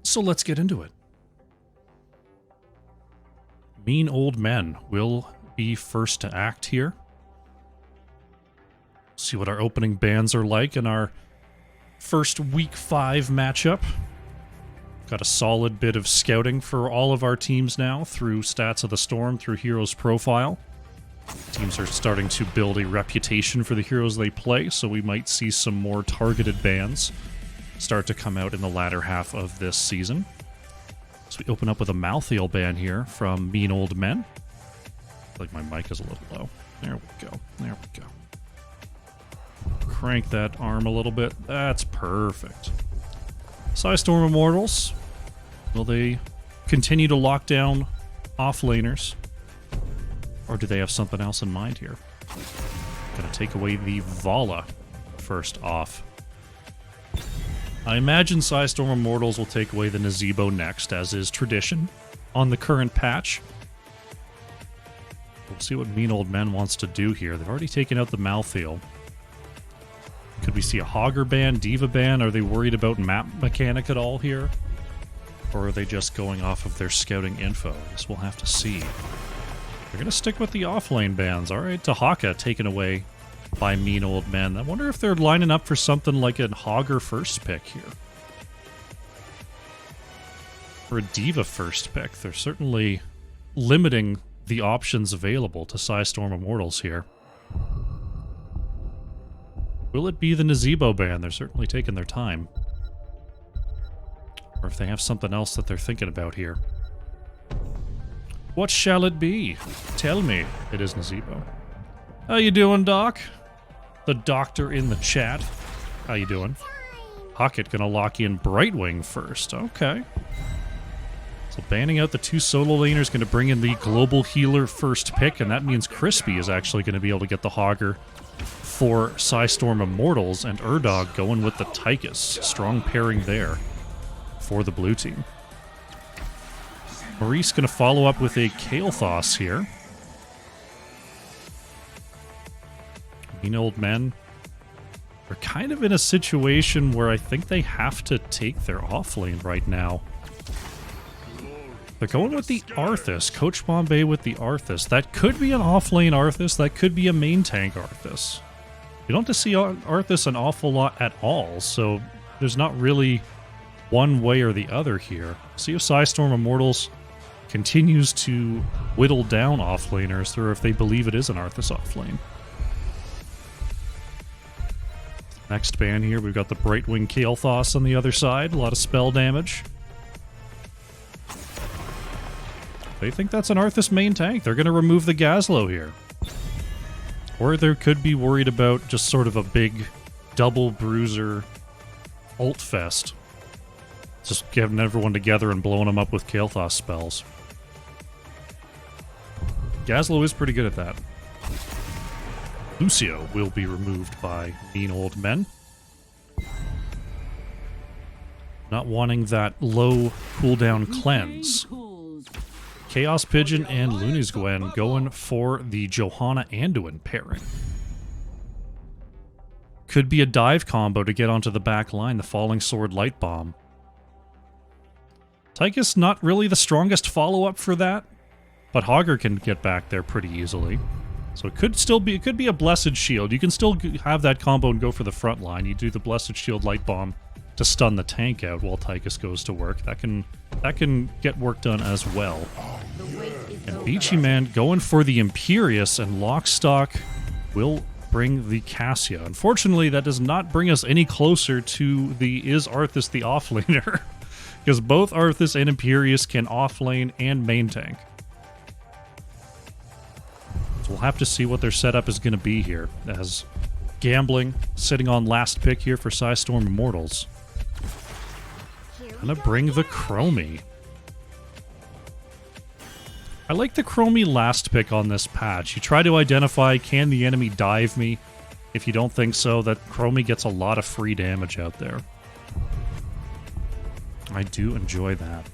So let's get into it. Mean Old Men will be first to act here. See what our opening bands are like in our first week 5 matchup. Got a solid bit of scouting for all of our teams now through Stats of the Storm, through Heroes Profile. Teams are starting to build a reputation for the heroes they play, so we might see some more targeted bans start to come out in the latter half of this season. So we open up with a Malthael ban here from Mean Old Men. I feel like my mic is a little low. There we go. There we go. Crank that arm a little bit. That's perfect. Psistorm Immortals. Will they continue to lock down off-laners? Or do they have something else in mind here? Gonna take away the Vala first off. I imagine Psistorm Immortals will take away the Nazebo next, as is tradition on the current patch. We'll see what Mean Old Men wants to do here. They've already taken out the Malthael. Could we see a Hogger ban, Diva ban? Are they worried about map mechanic at all here? Or are they just going off of their scouting info? This we'll have to see. They're going to stick with the offlane bans. Alright, Tahaka taken away by Mean Old Men. I wonder if they're lining up for something like a Hogger first pick here. Or a Diva first pick. They're certainly limiting the options available to Psistorm Immortals here. Will it be the Nazebo ban? They're certainly taking their time. Or if they have something else that they're thinking about here. What shall it be? Tell me. It is Nazebo. How you doing, Doc? The doctor in the chat. How you doing? Hocket gonna lock in Brightwing first. Okay. So banning out the 2 solo laners gonna bring in the global healer first pick, and that means Crispy is actually gonna be able to get the Hogger for Psistorm Immortals, and Urdog going with the Tychus. Strong pairing there for the blue team. Maurice gonna follow up with a Kael'thas here. Mean Old Men are kind of in a situation where I think they have to take their offlane right now. They're going with the Arthas. Coach Bombay with the Arthas. That could be an offlane Arthas. That could be a main tank Arthas. You don't have to see Arthas an awful lot at all, so there's not really one way or the other here. See if Psistorm Immortals continues to whittle down offlaners, or if they believe it is an Arthas offlane. Next ban here, we've got the Brightwing Kael'thas on the other side. A lot of spell damage. They think that's an Arthas main tank. They're going to remove the Gazlowe here. Or they could be worried about just sort of a big double bruiser ult fest. Just getting everyone together and blowing them up with Kael'thas spells. Gazlowe is pretty good at that. Lucio will be removed by Mean Old Men. Not wanting that low cooldown cleanse. Chaos Pigeon and Luna's Gwen going for the Johanna Anduin pairing. Could be a dive combo to get onto the back line, the Falling Sword Light Bomb. Tychus not really the strongest follow-up for that, but Hogger can get back there pretty easily. So it could still be, it could be a Blessed Shield. You can still have that combo and go for the front line. You do the Blessed Shield Light Bomb to stun the tank out while Tychus goes to work. That can get work done as well. And Beachy Man going for the Imperious, and Lockstock will bring the Cassia. Unfortunately, that does not bring us any closer to the is Arthas the offlaner, because both Arthas and Imperious can offlane and main tank. So we'll have to see what their setup is going to be here, as Gambling sitting on last pick here for Psistorm Immortals. Gonna bring the Chromie. I like the Chromie last pick on this patch. You try to identify, can the enemy dive me? If you don't think so, that Chromie gets a lot of free damage out there. I do enjoy that.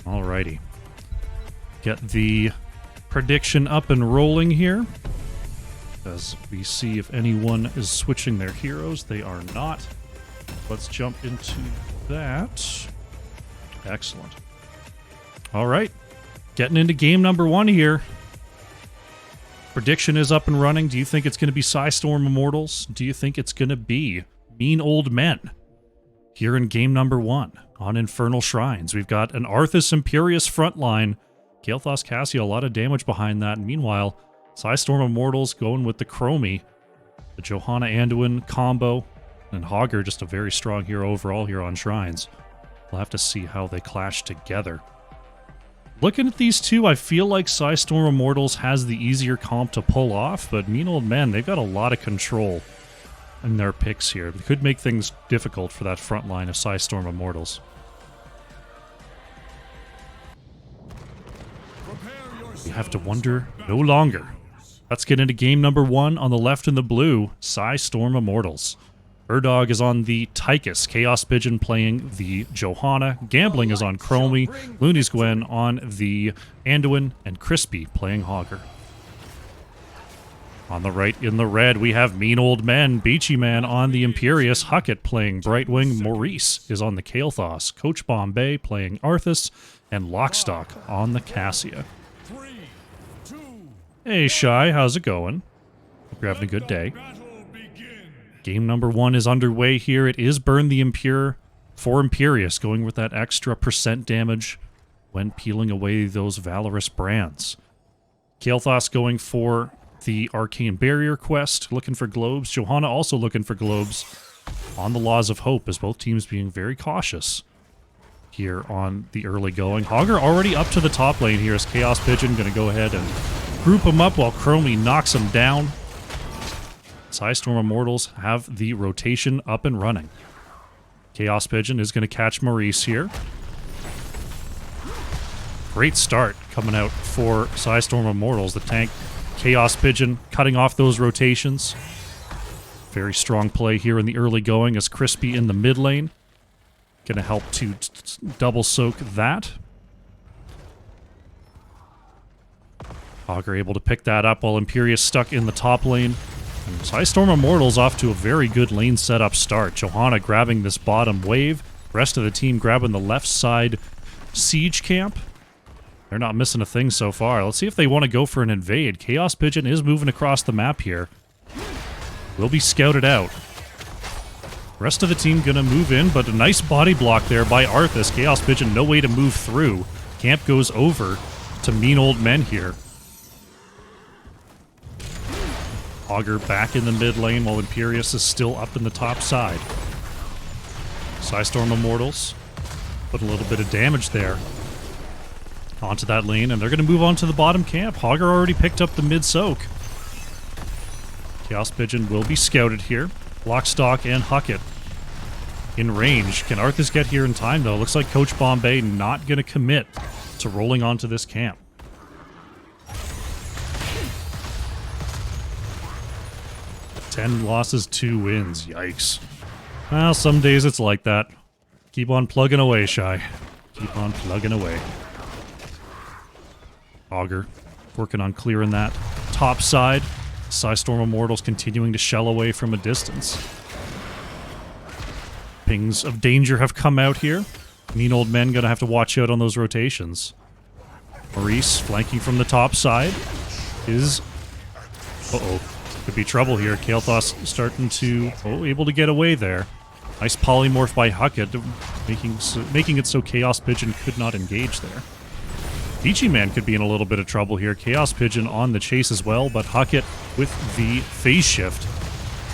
Alrighty. Get the prediction up and rolling here. As we see if anyone is switching their heroes. They are not. Let's jump into that. Excellent. Alright. Getting into game number 1 here. Prediction is up and running. Do you think it's going to be Psistorm Immortals? Do you think it's going to be Mean Old Men? Here in game number 1 on Infernal Shrines, we've got an Arthas Imperius frontline. Kael'thas Cassia, a lot of damage behind that. And meanwhile, Psistorm Immortals going with the Chromie. The Johanna Anduin combo. And Hogger, just a very strong hero overall here on Shrines. We'll have to see how they clash together. Looking at these two, I feel like Psistorm Immortals has the easier comp to pull off, but Mean Old Men, they've got a lot of control in their picks here. It could make things difficult for that front line of Psistorm Immortals. You have to wonder no longer. Let's get into game number 1 on the left in the blue, Psistorm Immortals. Urdog is on the Tychus, Chaos Pigeon playing the Johanna, Gambling is on Chromie, Looney's Gwen on the Anduin, and Crispy playing Hogger. On the right in the red, we have Mean Old Men, Beachy Man on the Imperius, Huckett playing Brightwing, Maurice is on the Kael'thas, Coach Bombay playing Arthas, and Lockstock on the Cassia. Hey Shy, how's it going? Hope you're having a good day. Game number 1 is underway here. It is Burn the Impure for Imperius, going with that extra % damage when peeling away those Valorous brands. Kael'thas going for the Arcane Barrier quest, looking for globes. Johanna also looking for globes on the Laws of Hope, as both teams being very cautious here on the early going. Hogger already up to the top lane here as Chaos Pigeon going to go ahead and group him up while Chromie knocks him down. Psistorm Immortals have the rotation up and running. Chaos Pigeon is going to catch Maurice here. Great start coming out for Psistorm Immortals. The tank Chaos Pigeon cutting off those rotations. Very strong play here in the early going as Crispy in the mid lane. Going to help to double soak that. Hogger able to pick that up while Imperius stuck in the top lane. And Psistorm Immortals off to a very good lane setup start. Johanna grabbing this bottom wave. Rest of the team grabbing the left side siege camp. They're not missing a thing so far. Let's see if they want to go for an invade. Chaos Pigeon is moving across the map here. Will be scouted out. Rest of the team gonna move in, but a nice body block there by Arthas. Chaos Pigeon, no way to move through. Camp goes over to Mean Old Men here. Hogger back in the mid lane while Imperius is still up in the top side. Psistorm Immortals put a little bit of damage there onto that lane, and they're going to move on to the bottom camp. Hogger already picked up the mid soak. Chaos Pigeon will be scouted here. Lockstock and Huckett in range. Can Arthas get here in time, though? Looks like Coach Bombay not going to commit to rolling onto this camp. Ten losses, 2 wins. Yikes. Well, some days it's like that. Keep on plugging away, Shy. Keep on plugging away. Augur working on clearing that top side. Psistorm Immortals continuing to shell away from a distance. Pings of danger have come out here. Mean Old Men gonna have to watch out on those rotations. Maurice flanking from the top side is... Uh-oh. Could be trouble here. Kael'thas starting to... Oh, able to get away there. Nice polymorph by Huckett, making it so Chaos Pigeon could not engage there. Beachy Man could be in a little bit of trouble here. Chaos Pigeon on the chase as well, but Huckett with the phase shift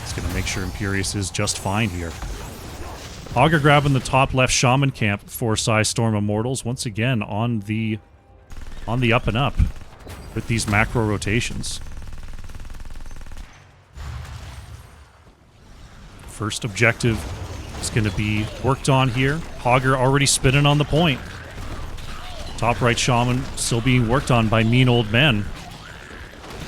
is going to make sure Imperius is just fine here. Hogger grabbing the top left Shaman camp for Psistorm Immortals, once again on the up and up with these macro rotations. First objective is going to be worked on here. Hogger already spinning on the point. Top right Shaman still being worked on by Mean Old Men.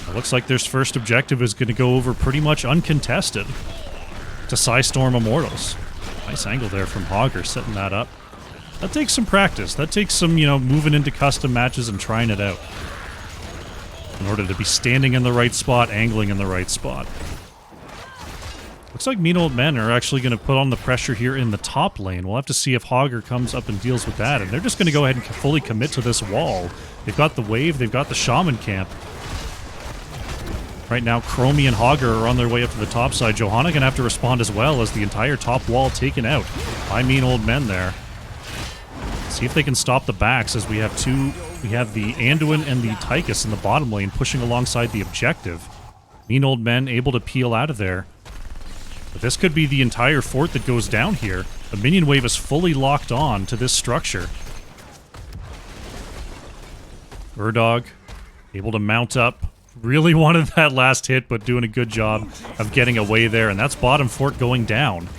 It looks like their first objective is going to go over pretty much uncontested to Psistorm Immortals. Nice angle there from Hogger, setting that up. That takes some practice. That takes some, moving into custom matches and trying it out. In order to be standing in the right spot, angling in the right spot. Looks like Mean Old Men are actually going to put on the pressure here in the top lane. We'll have to see if Hogger comes up and deals with that. And they're just going to go ahead and fully commit to this wall. They've got the wave. They've got the Shaman camp. Right now, Chromie and Hogger are on their way up to the top side. Johanna going to have to respond as well as the entire top wall taken out by Mean Old Men there. See if they can stop the backs as we have we have the Anduin and the Tychus in the bottom lane pushing alongside the objective. Mean Old Men able to peel out of there. But this could be the entire fort that goes down here. The minion wave is fully locked on to this structure. Urdog able to mount up. Really wanted that last hit, but doing a good job of getting away there. And that's bottom fort going down.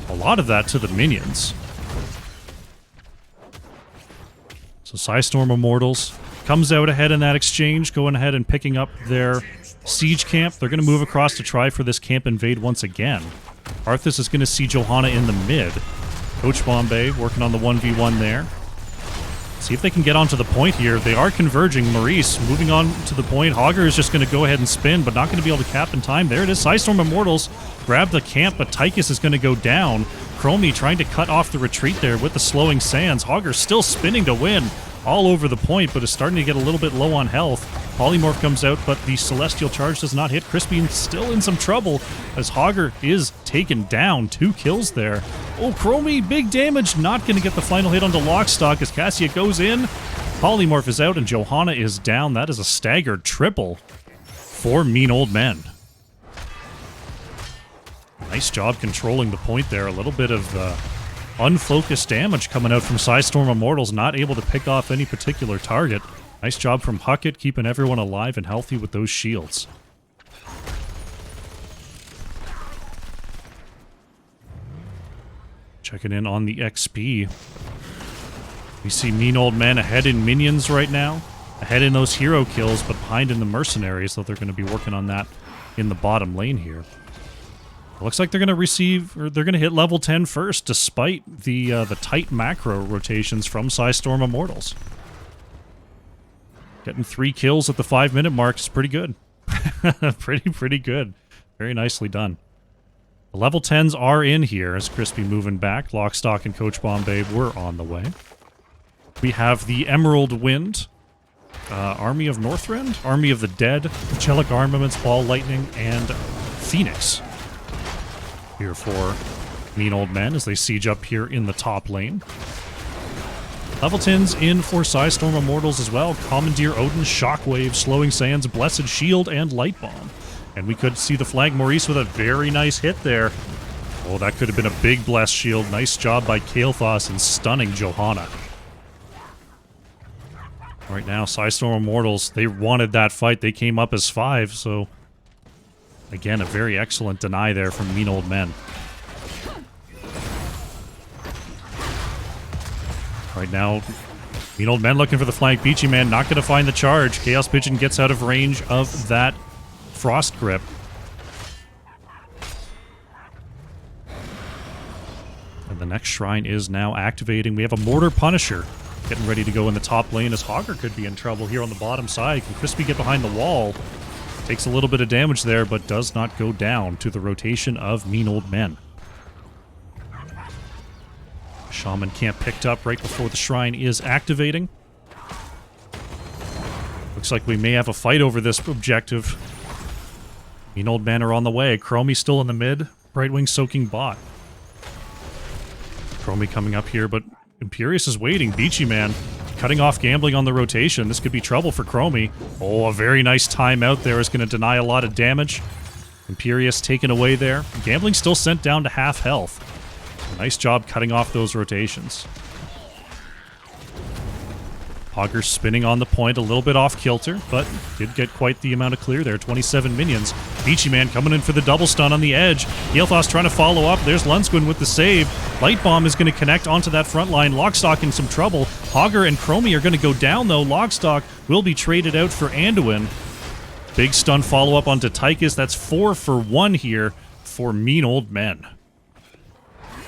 A lot of that to the minions. So Psistorm Immortals comes out ahead in that exchange, going ahead and picking up their siege camp. They're going to move across to try for this camp invade once again. Arthas is going to see Johanna in the mid. Coach Bombay working on the 1v1 there. See if they can get onto the point here. They are converging. Maurice moving on to the point. Hogger is just going to go ahead and spin, but not going to be able to cap in time. There it is. Psistorm Immortals grab the camp, but Tychus is going to go down. Chromie trying to cut off the retreat there with the slowing sands. Hogger still spinning to win all over the point, but is starting to get a little bit low on health. Polymorph comes out, but the Celestial Charge does not hit. Crispy still in some trouble as Hogger is taken down. 2 kills there. Oh, Chromie, big damage. Not going to get the final hit onto Lockstock as Cassia goes in. Polymorph is out and Johanna is down. That is a staggered triple for Mean Old Men. Nice job controlling the point there. A little bit of unfocused damage coming out from Psistorm Immortals, not able to pick off any particular target. Nice job from Huckett, keeping everyone alive and healthy with those shields. Checking in on the XP. We see Mean Old Men ahead in minions right now, ahead in those hero kills, but behind in the mercenaries, so they're going to be working on that in the bottom lane here. Looks like they're going to receive, or they're going to hit level 10 first, despite the tight macro rotations from Psistorm Immortals. Getting 3 kills at the 5-minute mark is pretty good. pretty good. Very nicely done. The level 10s are in here as Crispy moving back. Lockstock and Coach Bombay were on the way. We have the Emerald Wind, Army of Northrend, Army of the Dead, Angelic Armaments, Ball Lightning, and Phoenix here for Mean Old Men as they siege up here in the top lane. Level 10's in for Psistorm Immortals as well. Commandeer Odin, Shockwave, Slowing Sands, Blessed Shield, and Light Bomb. And we could see the flag Maurice with a very nice hit there. Oh, that could have been a big Blessed Shield. Nice job by Kael'thas in stunning Johanna. Right now, Psistorm Immortals, they wanted that fight. They came up as 5, so again, a very excellent deny there from Mean Old Men. Right now, Mean Old Men looking for the flank. Beachy Man not going to find the charge. Chaos Pigeon gets out of range of that Frost Grip. And the next shrine is now activating. We have a Mortar Punisher getting ready to go in the top lane as Hogger could be in trouble here on the bottom side. Can Crispy get behind the wall? Takes a little bit of damage there, but does not go down to the rotation of Mean Old Men. Shaman camp picked up right before the shrine is activating. Looks like we may have a fight over this objective. Mean Old Men are on the way. Chromie still in the mid. Brightwing soaking bot. Chromie coming up here, but Imperius is waiting. Beachy Man cutting off gambling on the rotation. This could be trouble for Chromie. Oh, a very nice timeout there is going to deny a lot of damage. Imperius taken away there. Gambling still sent down to half health. Nice job cutting off those rotations. Hogger spinning on the point, a little bit off kilter, but did get quite the amount of clear there. 27 minions. Beachy Man coming in for the double stun on the edge. Kael'thas trying to follow up. There's Lundskwen with the save. Light Bomb is going to connect onto that front line. Lockstock in some trouble. Hogger and Chromie are going to go down, though. Lockstock will be traded out for Anduin. Big stun follow-up onto Tychus. That's 4 for 1 here for Mean Old Men.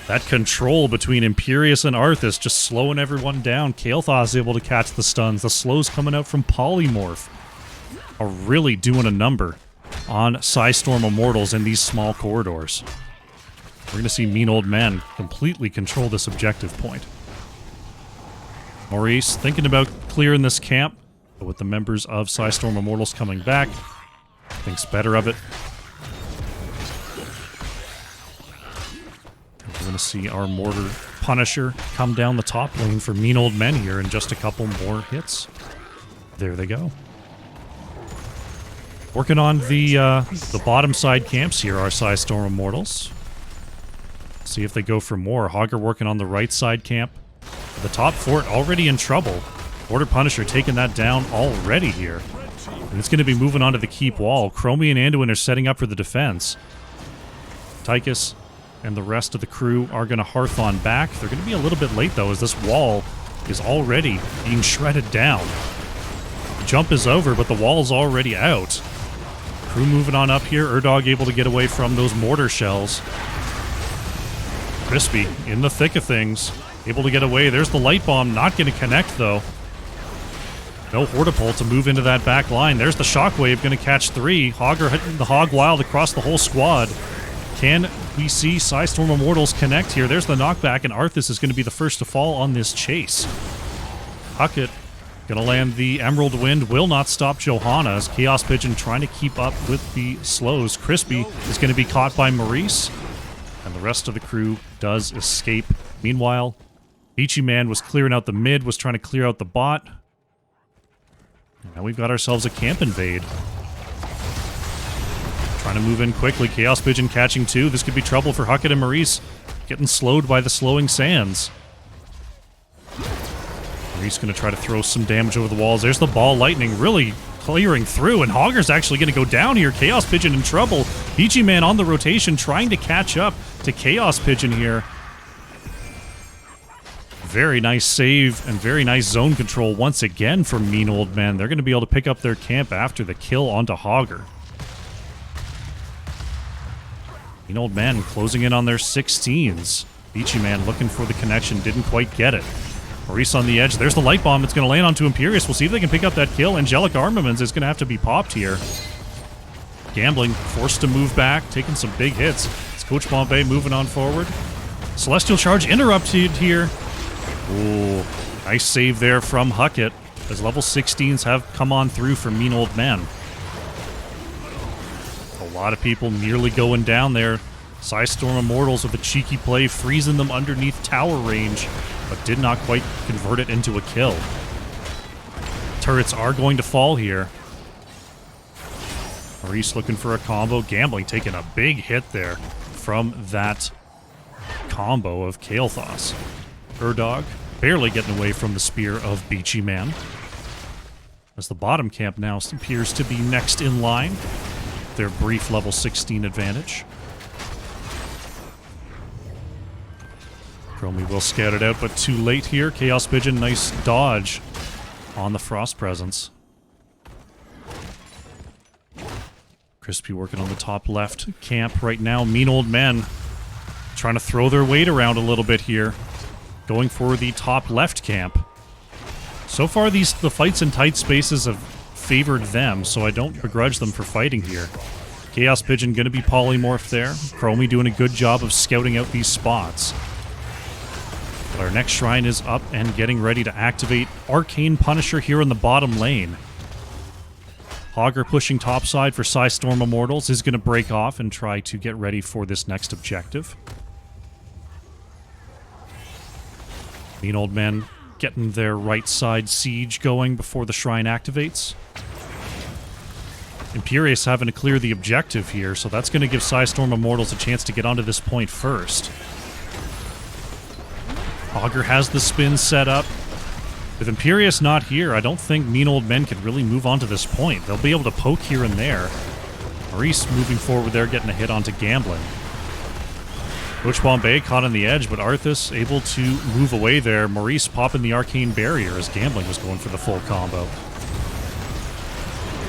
That control between Imperius and Arthas just slowing everyone down. Kael'thas able to catch the stuns. The slows coming out from Polymorph are really doing a number on Psistorm Immortals in these small corridors. We're going to see Mean Old Men completely control this objective point. Maurice thinking about clearing this camp, but with the members of Psistorm Immortals coming back, thinks better of it. We're going to see our Mortar Punisher come down the top lane for Mean Old Men here in just a couple more hits. There they go. Working on the bottom side camps here are Psistorm Immortals. See if they go for more. Hogger working on the right side camp. The top fort already in trouble. Mortar Punisher taking that down already here. And it's going to be moving on to the keep wall. Chromie and Anduin are setting up for the defense. Tychus and the rest of the crew are going to Hearthon back. They're going to be a little bit late, though, as this wall is already being shredded down. Jump is over, but the wall's already out. Crew moving on up here. Urdog able to get away from those mortar shells. Crispy in the thick of things. Able to get away. There's the light bomb. Not going to connect, though. No Hortipole to move into that back line. There's the shockwave. Going to catch 3. Hogger hitting the Hog Wild across the whole squad. Can we see Psistorm Immortals connect here? There's the knockback, and Arthas is going to be the first to fall on this chase. Huckett going to land the Emerald Wind. Will not stop Johanna as Chaos Pigeon trying to keep up with the slows. Crispy is going to be caught by Maurice, and the rest of the crew does escape. Meanwhile, Beachy Man was clearing out the mid, was trying to clear out the bot. Now we've got ourselves a camp invade. Trying to move in quickly. Chaos Pigeon catching 2. This could be trouble for Huckett and Maurice. Getting slowed by the slowing sands. Maurice going to try to throw some damage over the walls. There's the ball lightning really clearing through, and Hogger's actually going to go down here. Chaos Pigeon in trouble. Beachy Man on the rotation trying to catch up to Chaos Pigeon here. Very nice save and very nice zone control once again from Mean Old Men. They're going to be able to pick up their camp after the kill onto Hogger. Mean Old Men closing in on their 16s. Beachy Man looking for the connection, didn't quite get it. Maurice on the edge. There's the light bomb that's going to land onto Imperius. We'll see if they can pick up that kill. Angelic Armaments is going to have to be popped here. Gambling forced to move back, taking some big hits. It's Coach Bombay moving on forward. Celestial Charge interrupted here. Ooh, nice save there from Huckett as level 16s have come on through for Mean Old Men. A lot of people nearly going down there. Psistorm Immortals with a cheeky play, freezing them underneath tower range, but did not quite convert it into a kill. Turrets are going to fall here. Maurice looking for a combo. Gambling taking a big hit there from that combo of Kael'thas. Urdog barely getting away from the spear of Beachy Man. As the bottom camp now appears to be next in line. Their brief level 16 advantage. Chromie will scout it out, but too late here. Chaos Pigeon, nice dodge on the Frost Presence. Crispy working on the top left camp right now. Mean Old Men trying to throw their weight around a little bit here. Going for the top left camp. So far, the fights in tight spaces have favored them, so I don't begrudge them for fighting here. Chaos Pigeon going to be polymorphed there. Chromie doing a good job of scouting out these spots. But our next shrine is up and getting ready to activate Arcane Punisher here in the bottom lane. Hogger pushing topside for Psistorm Immortals is going to break off and try to get ready for this next objective. Mean Old Men getting their right side siege going before the shrine activates. Imperius having to clear the objective here, so that's going to give Psistorm Immortals a chance to get onto this point first. Hogger has the spin set up. With Imperius not here, I don't think Mean Old Men can really move on to this point. They'll be able to poke here and there. Maurice moving forward there, getting a hit onto Gambling. Coach Bombay caught on the edge, but Arthas able to move away there. Maurice popping the Arcane Barrier as Gambling was going for the full combo.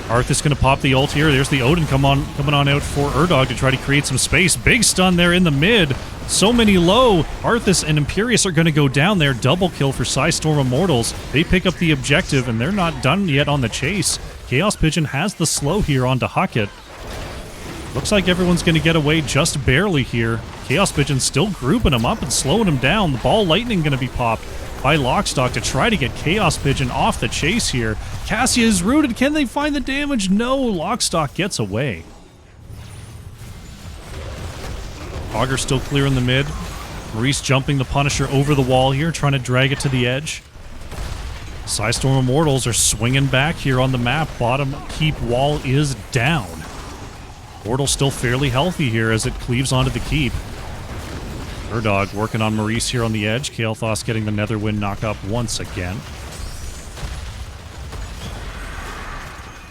Arthas going to pop the ult here. There's the Odin coming on out for Erdog to try to create some space. Big stun there in the mid. So many low. Arthas and Imperius are going to go down there. Double kill for Psistorm Immortals. They pick up the objective, and they're not done yet on the chase. Chaos Pigeon has the slow here onto Huckett. Looks like everyone's going to get away just barely here. Chaos Pigeon still grouping them up and slowing them down. The Ball Lightning going to be popped by Lockstock to try to get Chaos Pigeon off the chase here. Cassia is rooted. Can they find the damage? No. Lockstock gets away. Augur still clear in the mid. Maurice jumping the Punisher over the wall here, trying to drag it to the edge. Psistorm Immortals are swinging back here on the map. Bottom keep wall is down. Immortal still fairly healthy here as it cleaves onto the keep. Erdog working on Maurice here on the edge. Kael'thas getting the Netherwind knock up once again.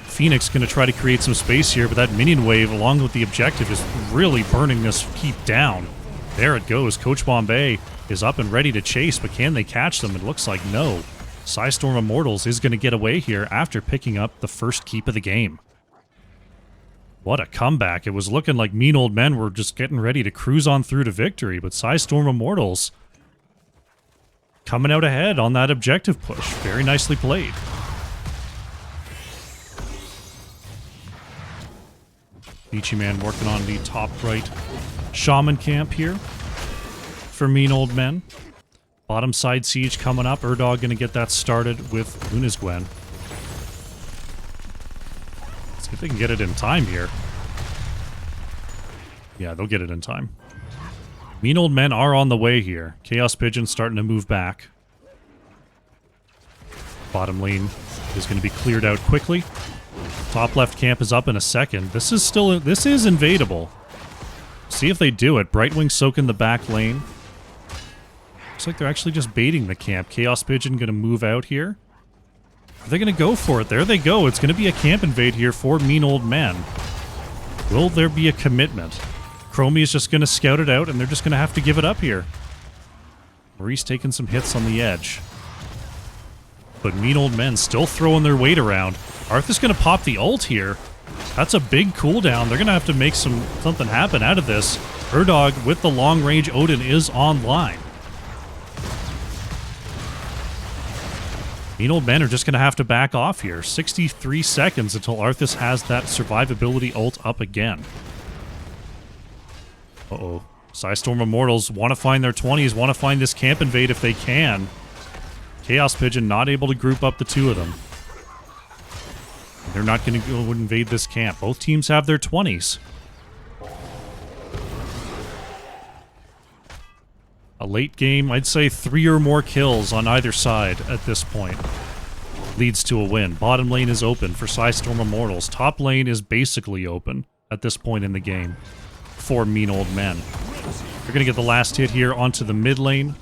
Phoenix going to try to create some space here, but that minion wave along with the objective is really burning this keep down. There it goes. Coach Bombay is up and ready to chase, but can they catch them? It looks like no. Psistorm Immortals is going to get away here after picking up the first keep of the game. What a comeback. It was looking like Mean Old Men were just getting ready to cruise on through to victory, but Psistorm Immortals coming out ahead on that objective push. Very nicely played. Beachy Man working on the top right Shaman camp here for Mean Old Men. Bottom side siege coming up. Erdog going to get that started with Luna's Gwen. See if they can get it in time here. Yeah, they'll get it in time. Mean Old Men are on the way here. Chaos Pigeon starting to move back. Bottom lane is going to be cleared out quickly. Top left camp is up in a second. This is invadable. See if they do it. Brightwing soaking the back lane. Looks like they're actually just baiting the camp. Chaos Pigeon going to move out here. Are they going to go for it? There they go. It's going to be a camp invade here for Mean Old Men. Will there be a commitment? Chromie is just going to scout it out, and they're just going to have to give it up here. Maurice taking some hits on the edge. But Mean Old Men still throwing their weight around. Arthur's going to pop the ult here. That's a big cooldown. They're going to have to make something happen out of this. Erdog with the long-range Odin is online. Mean Old Men are just going to have to back off here. 63 seconds until Arthas has that survivability ult up again. Uh-oh. Psistorm Immortals want to find their 20s, want to find this camp invade if they can. Chaos Pigeon not able to group up the two of them. They're not going to go invade this camp. Both teams have their 20s. A late game, I'd say 3 or more kills on either side at this point leads to a win. Bottom lane is open for Psistorm Immortals. Top lane is basically open at this point in the game for Mean Old Men. They're going to get the last hit here onto the mid lane.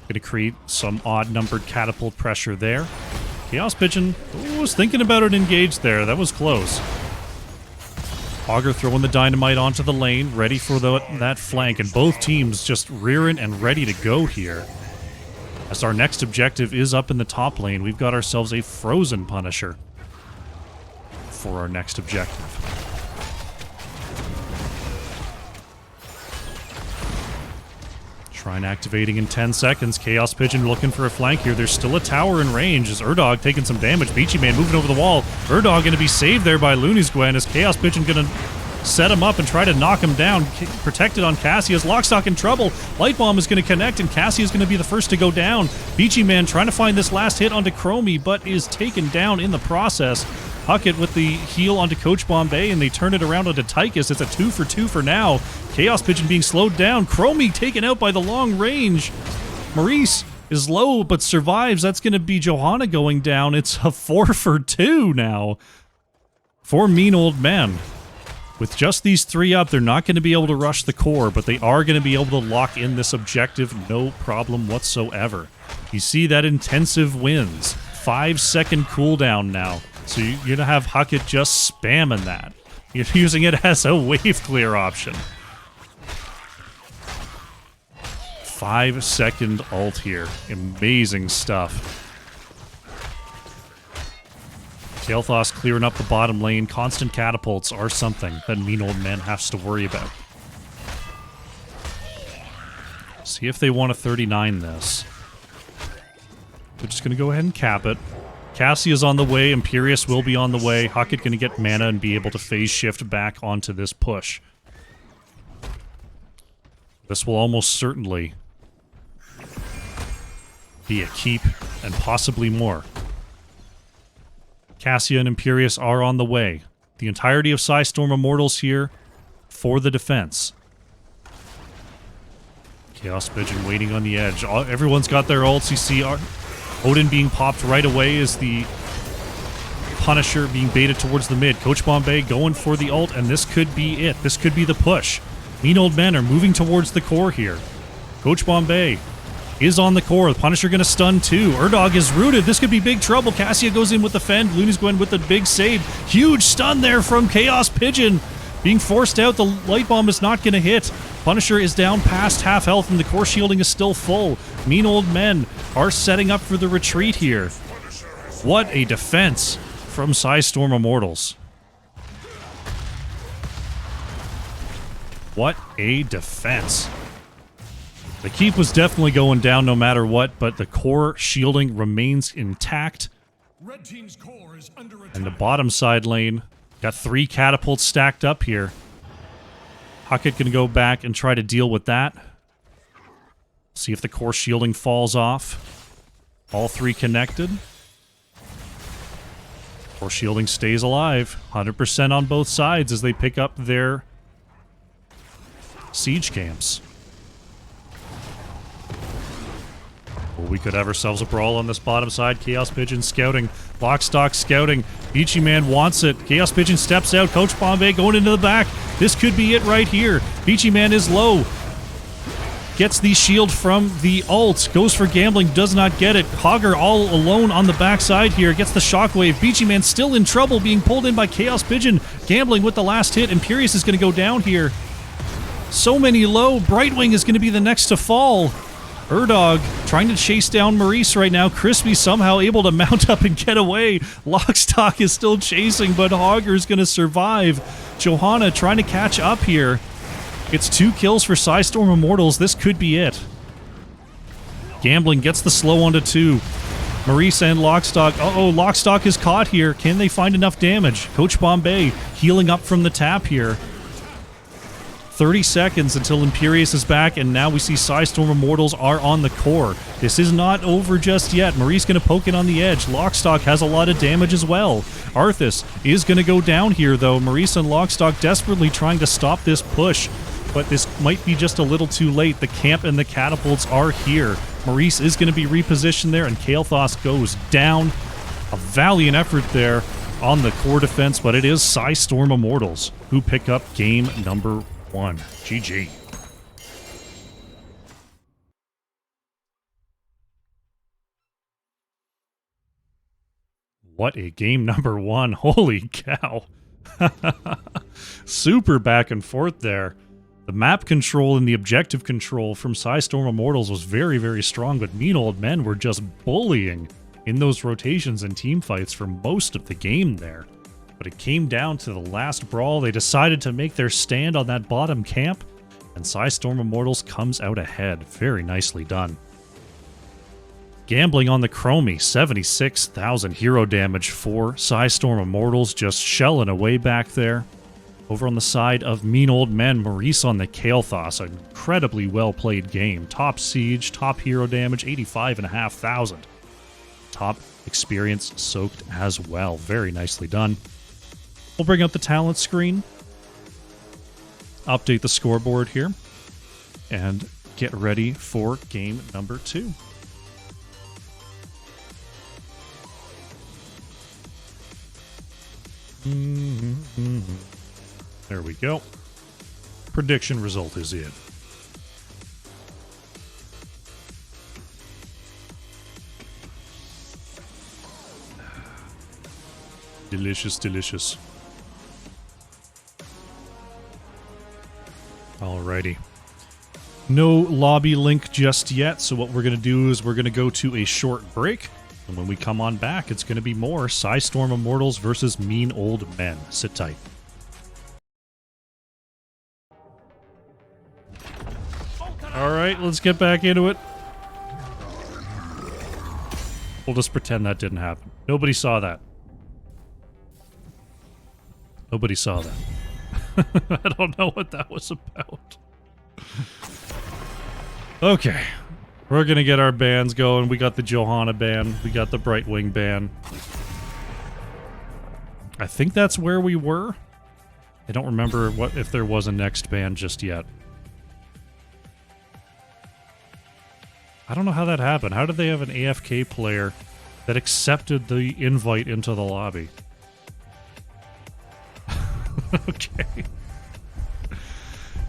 Going to create some odd-numbered catapult pressure there. Chaos Pigeon was thinking about it engaged there. That was close. Augur throwing the dynamite onto the lane, ready for that flank, and both teams just rearing and ready to go here. As our next objective is up in the top lane, we've got ourselves a Frozen Punisher for our next objective. Shrine activating in 10 seconds. Chaos Pigeon looking for a flank here. There's still a tower in range as Erdog taking some damage. Beachy Man moving over the wall. Erdog going to be saved there by Looney's Gwen as Chaos Pigeon going to set him up and try to knock him down. Protected on Cassia's. Lockstock in trouble. Light Bomb is going to connect and Cassia is going to be the first to go down. Beachy Man trying to find this last hit onto Chromie but is taken down in the process. Huckett with the heal onto Coach Bombay, and they turn it around onto Tychus. It's a 2 for 2 for now. Chaos Pigeon being slowed down. Chromie taken out by the long range. Maurice is low but survives. That's going to be Johanna going down. It's a 4 for 2 now for Mean Old Men. With just these 3 up, they're not going to be able to rush the core, but they are going to be able to lock in this objective no problem whatsoever. You see that intensive wins. 5-second cooldown now. So you're going to have Huckett just spamming that. You're using it as a wave clear option. 5-second ult here. Amazing stuff. Kael'thas clearing up the bottom lane. Constant catapults are something that Mean Old Men has to worry about. See if they want to 39 this. They're just going to go ahead and cap it. Cassia's on the way. Imperius will be on the way. Huckett going to get mana and be able to phase shift back onto this push. This will almost certainly be a keep and possibly more. Cassia and Imperius are on the way. The entirety of Psistorm Immortals here for the defense. Chaos Pigeon waiting on the edge. Everyone's got their ults. You see Odin being popped right away as the Punisher being baited towards the mid. Coach Bombay going for the ult, and this could be it. This could be the push. Mean Old Men are moving towards the core here. Coach Bombay is on the core. The Punisher going to stun too. Urdog is rooted. This could be big trouble. Cassia goes in with the fend. Looney's going with the big save. Huge stun there from Chaos Pigeon. Being forced out. The light bomb is not going to hit. Punisher is down past half health and the core shielding is still full. Mean Old Men are setting up for the retreat here. What a defense from Psistorm Immortals. What a defense. The keep was definitely going down no matter what, but the core shielding remains intact. Red team's core is under attack. And the bottom side lane got 3 catapults stacked up here. Huckett can go back and try to deal with that. See if the core shielding falls off. All 3 connected. Core shielding stays alive. 100% on both sides as they pick up their siege camps. Well, we could have ourselves a brawl on this bottom side. Chaos Pigeon scouting. Lockstock scouting. Beachy Man wants it. Chaos Pigeon steps out. Coach Bombay going into the back. This could be it right here. Beachy Man is low. Gets the shield from the ult. Goes for gambling. Does not get it. Hogger all alone on the backside here. Gets the shockwave. Beachy Man still in trouble. Being pulled in by Chaos Pigeon. Gambling with the last hit. Imperius is going to go down here. So many low. Brightwing is going to be the next to fall. Urdog trying to chase down Maurice right now. Crispy somehow able to mount up and get away. Lockstock is still chasing, but Hogger's going to survive. Johanna trying to catch up here. It's 2 kills for Psistorm Immortals. This could be it. Gambling gets the slow onto 2. Maurice and Lockstock. Uh-oh, Lockstock is caught here. Can they find enough damage? Coach Bombay healing up from the tap here. 30 seconds until Imperius is back, and now we see Psistorm Immortals are on the core. This is not over just yet. Maurice going to poke it on the edge. Lockstock has a lot of damage as well. Arthas is going to go down here, though. Maurice and Lockstock desperately trying to stop this push, but this might be just a little too late. The camp and the catapults are here. Maurice is going to be repositioned there, and Kael'thas goes down. A valiant effort there on the core defense, but it is Psistorm Immortals who pick up game number 1. GG. What a game number 1. Holy cow. Super back and forth there. The map control and the objective control from Psistorm Immortals was very, very strong, but Mean Old Men were just bullying in those rotations and team fights for most of the game there. But it came down to the last brawl. They decided to make their stand on that bottom camp, and Psistorm Immortals comes out ahead. Very nicely done. Gambling on the Chromie, 76,000 hero damage for Psistorm Immortals, just shelling away back there. Over on the side of Mean Old Men, Maurice on the Kael'thas, an incredibly well-played game. Top siege, top hero damage, 85,500. Top experience soaked as well. Very nicely done. We'll bring up the talent screen, update the scoreboard here, and get ready for game number 2. There we go. Prediction result is in. Delicious, delicious. Alrighty. No lobby link just yet, so what we're going to do is we're going to go to a short break, and when we come on back, it's going to be more Psistorm Immortals versus Mean Old Men. Sit tight. Alright, let's get back into it. We'll just pretend that didn't happen. Nobody saw that. Nobody saw that. I don't know what that was about. Okay. We're gonna get our bands going. We got the Johanna band. We got the Brightwing band. I think that's where we were. I don't remember what if there was a next band just yet. I don't know how that happened. How did they have an AFK player that accepted the invite into the lobby? Okay.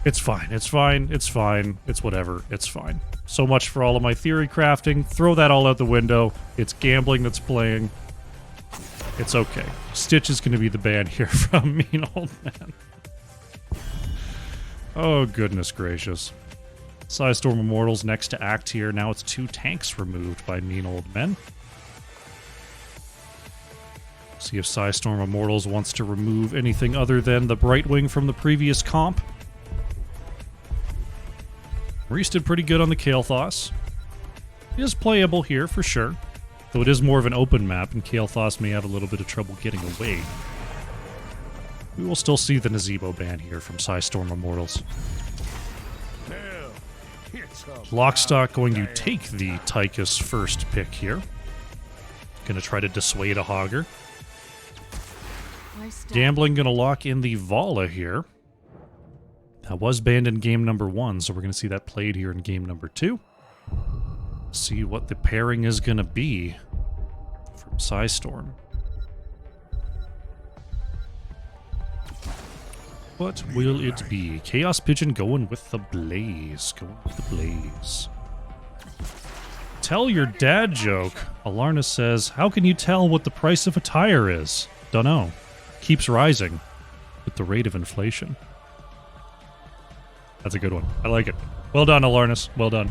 It's fine. It's fine. It's fine. It's whatever. It's fine. So much for all of my theory crafting. Throw that all out the window. It's gambling that's playing. It's okay. Stitch is going to be the band here from Mean Old Man. Oh, goodness gracious. Psistorm Immortals next to act here. Now it's 2 tanks removed by Mean Old Men. See if Psistorm Immortals wants to remove anything other than the Brightwing from the previous comp. Reese did pretty good on the Kael'thas. It is playable here, for sure. Though it is more of an open map, and Kael'thas may have a little bit of trouble getting away. We will still see the Nazebo ban here from Psistorm Immortals. Lockstock going to take the Tychus first pick here. Going to try to dissuade a Hogger. Gambling going to lock in the Vala here. That was banned in game number 1, so we're going to see that played here in game number 2. See what the pairing is going to be from Psistorm. What will it be? Chaos Pigeon going with the Blaze. Going with the Blaze. Tell your dad joke. Alarna says, how can you tell what the price of a tire is? Dunno. Keeps rising with the rate of inflation. That's a good one. I like it. Well done, Alarnus. Well done.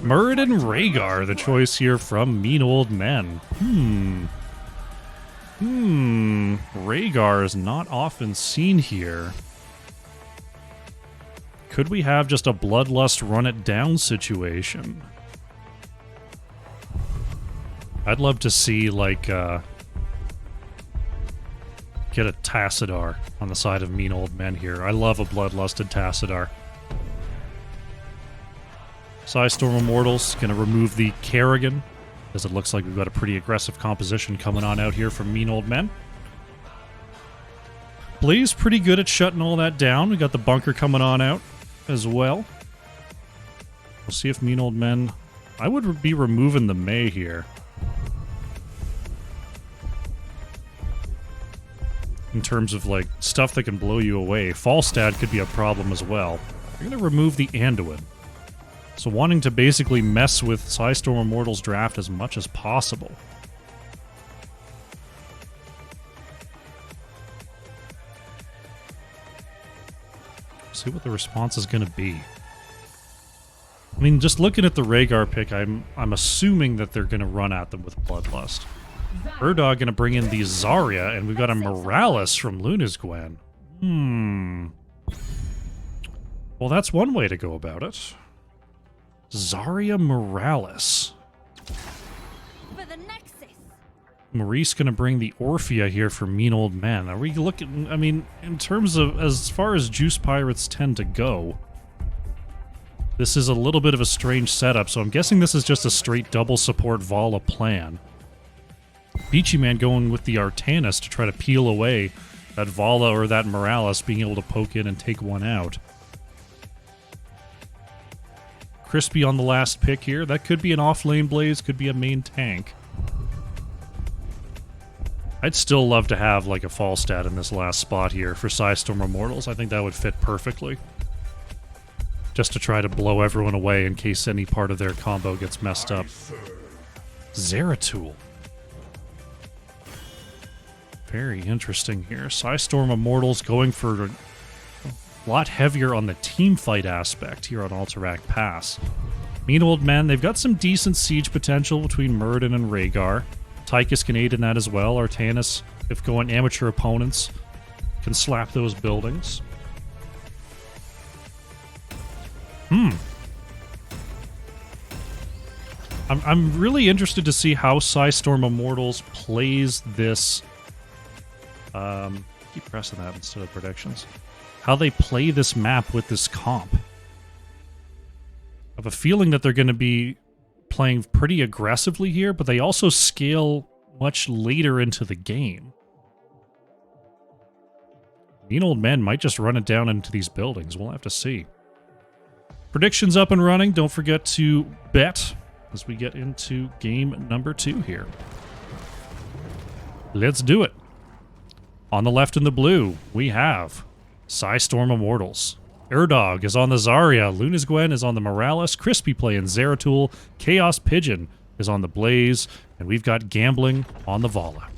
Muradin Rhaegar, the choice here from Mean Old Men. Rhaegar is not often seen here. Could we have just a Bloodlust run it down situation? I'd love to see, like, get a Tassadar on the side of Mean Old Men here. I love a Bloodlusted Tassadar. Psistorm Immortals gonna remove the Kerrigan, as it looks like we've got a pretty aggressive composition coming on out here from Mean Old Men. Blaze pretty good at shutting all that down. We got the bunker coming on out as well. We'll see if Mean Old Men... I would be removing the May here. In terms of, like, stuff that can blow you away. Falstad could be a problem as well. We're going to remove the Anduin. So wanting to basically mess with Psistorm Immortals draft as much as possible. See what the response is going to be. I mean, just looking at the Rhaegar pick, I'm assuming that they're going to run at them with Bloodlust. Urdog going to bring in the Zarya, and we've got a Morales from Luna's Gwen. Well, that's one way to go about it. Zarya Morales. For the Nexus. Maurice going to bring the Orphea here for Mean Old Men. Are we looking... I mean, in terms of... as far as Juice Pirates tend to go, this is a little bit of a strange setup, so I'm guessing this is just a straight double support Vala plan. Beachy Man going with the Artanis to try to peel away that Vala or that Morales being able to poke in and take one out. Crispy on the last pick here. That could be an off-lane Blaze, could be a main tank. I'd still love to have like a fall stat in this last spot here for Psistorm Immortals. I think that would fit perfectly. Just to try to blow everyone away in case any part of their combo gets messed up. Zeratul. Very interesting here. Psistorm Immortals going for a lot heavier on the team fight aspect here on Alterac Pass. Mean Old Men, they've got some decent siege potential between Muradin and Rhaegar. Tychus can aid in that as well. Artanis, if going amateur opponents, can slap those buildings. I'm really interested to see how Psistorm Immortals plays this. Keep pressing that instead of predictions. How they play this map with this comp. I have a feeling that they're going to be playing pretty aggressively here, but they also scale much later into the game. Mean Old Men might just run it down into these buildings. We'll have to see. Predictions up and running. Don't forget to bet as we get into game number 2 here. Let's do it. On the left in the blue, we have Psistorm Immortals. Urdog is on the Zarya, Luna's Gwen is on the Morales, Crispy playing Zeratul, Chaos Pigeon is on the Blaze, and we've got Gambling on the Vala.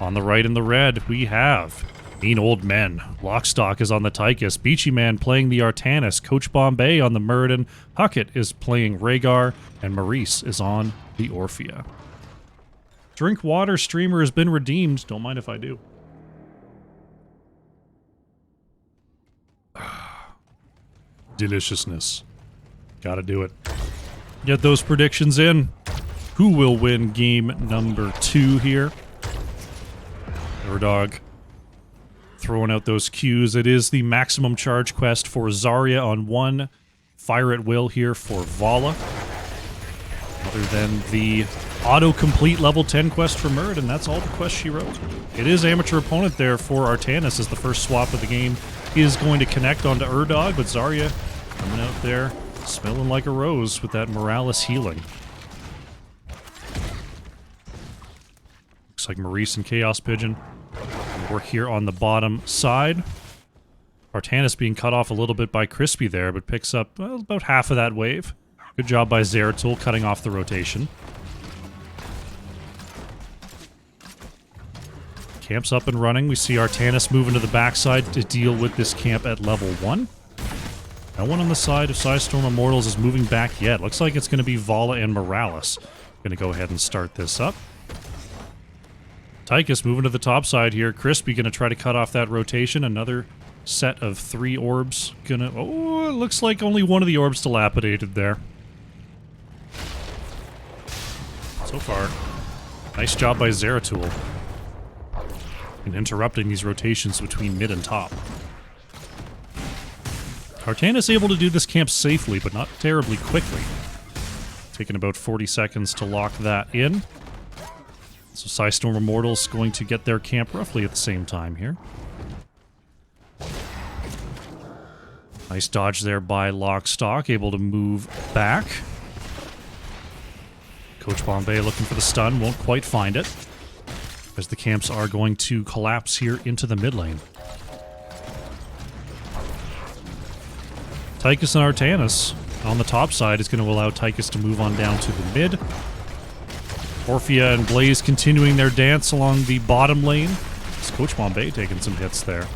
On the right in the red, we have Mean Old Men. Lockstock is on the Tychus, Beachy Man playing the Artanis, Coach Bombay on the Muradin, Huckett is playing Rhaegar, and Maurice is on the Orphea. Drink Water Streamer has been redeemed. Don't mind if I do. Deliciousness. Gotta do it. Get those predictions in. Who will win game number 2 here? Urdog throwing out those cues. It is the maximum charge quest for Zarya on 1. Fire at will here for Vala. Other than the auto-complete level 10 quest for Muradin, that's all the quests she wrote. It is amateur opponent there for Artanis as the first swap of the game. He is going to connect onto Urdog, but Zarya coming out there smelling like a rose with that Morales healing. Looks like Maurice and Chaos Pigeon work here on the bottom side. Artanis being cut off a little bit by Crispy there, but picks up about half of that wave. Good job by Zeratul cutting off the rotation. Camp's up and running. We see Artanis moving to the backside to deal with this camp at level 1. No one on the side of Psistorm Immortals is moving back yet. Looks like it's going to be Vala and Morales. Going to go ahead and start this up. Tychus moving to the top side here. Crispy going to try to cut off that rotation. Another set of 3 orbs. Oh, it looks like only one of the orbs dilapidated there. So far, nice job by Zeratul in interrupting these rotations between mid and top. Artanis able to do this camp safely, but not terribly quickly. Taking about 40 seconds to lock that in. So Psistorm Immortals going to get their camp roughly at the same time here. Nice dodge there by Lockstock, able to move back. Coach Bombay looking for the stun, won't quite find it, as the camps are going to collapse here into the mid lane. Tychus and Artanis on the top side is going to allow Tychus to move on down to the mid. Orphea and Blaze continuing their dance along the bottom lane. It's Coach Bombay taking some hits there.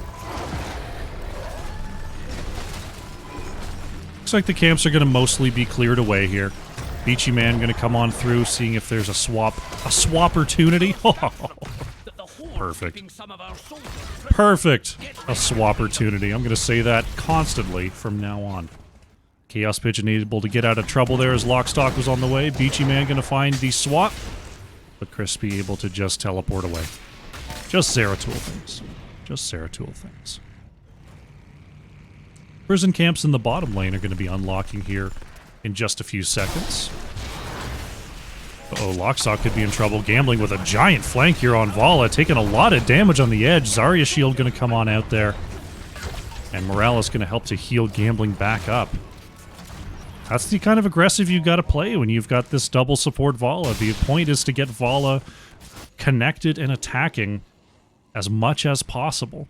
Looks like the camps are going to mostly be cleared away here. Beachy Man going to come on through, seeing if there's a swap-opportunity. Perfect. Perfect. A swap-opportunity. I'm going to say that constantly from now on. Chaos Pigeon able to get out of trouble there as Lockstock was on the way. Beachy Man going to find the swap, but Crispy able to just teleport away. Just Zeratul things. Just Zeratul things. Prison camps in the bottom lane are going to be unlocking here in just a few seconds. Uh-oh, Lockstock could be in trouble. Gambling with a giant flank here on Vala, taking a lot of damage on the edge. Zarya shield going to come on out there. And Morales going to help to heal Gambling back up. That's the kind of aggressive you've got to play when you've got this double support Vala. The point is to get Vala connected and attacking as much as possible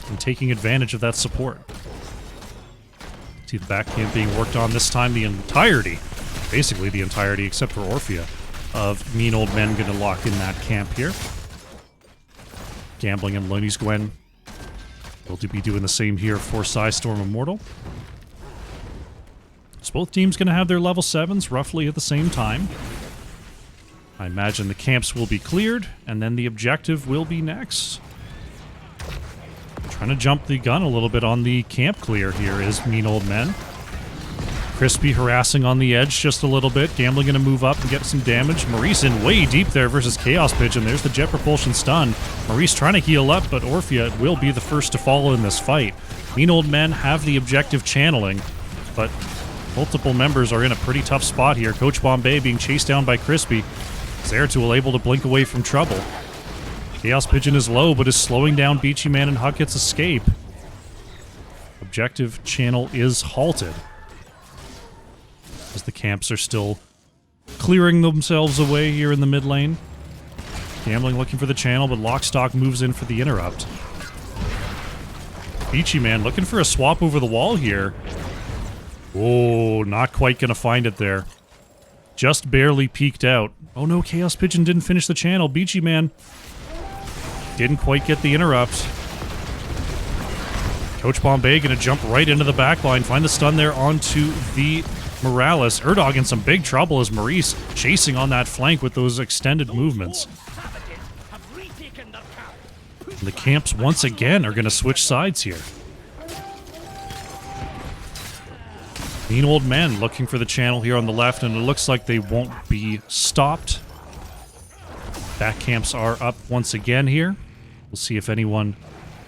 and taking advantage of that support. See the back camp being worked on this time. The entirety, basically the entirety except for Orphea, of Mean Old Men going to lock in that camp here. Gambling and Looney's Gwen will be doing the same here for Psistorm Immortal. So both teams going to have their level 7s roughly at the same time. I imagine the camps will be cleared, and then the objective will be next. Trying to jump the gun a little bit on the camp clear here is Mean Old Men. Crispy harassing on the edge just a little bit. Gambling going to move up and get some damage. Maurice in way deep there versus Chaos Pigeon. There's the Jet Propulsion stun. Maurice trying to heal up, but Orphea will be the first to fall in this fight. Mean Old Men have the objective channeling, but multiple members are in a pretty tough spot here. Coach Bombay being chased down by Crispy. Zeratul able to blink away from trouble. Chaos Pigeon is low, but is slowing down Beachy Man and Hucket's escape. Objective channel is halted, as the camps are still clearing themselves away here in the mid lane. Gambling looking for the channel, but Lockstock moves in for the interrupt. Beachy Man looking for a swap over the wall here. Oh, not quite gonna find it there. Just barely peeked out. Oh no, Chaos Pigeon didn't finish the channel. Beachy Man didn't quite get the interrupt. Coach Bombay gonna jump right into the backline, find the stun there onto the Morales. Erdog in some big trouble as Maurice chasing on that flank with those extended movements. And the camps once again are gonna switch sides here. Mean Old Men looking for the channel here on the left, and it looks like they won't be stopped. Back camps are up once again here. We'll see if anyone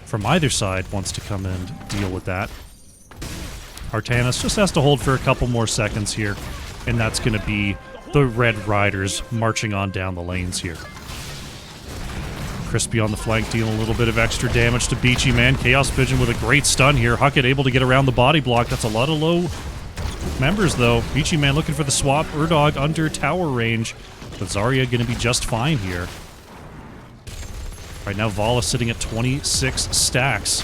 from either side wants to come and deal with that. Artanis just has to hold for a couple more seconds here, and that's going to be the Red Riders marching on down the lanes here. Crispy on the flank dealing a little bit of extra damage to Beachy Man. Chaos Pigeon with a great stun here. Huckett able to get around the body block. That's a lot of low members, though. Beachy Man looking for the swap. Erdog under tower range. But Zarya going to be just fine here. Right now, Vala sitting at 26 stacks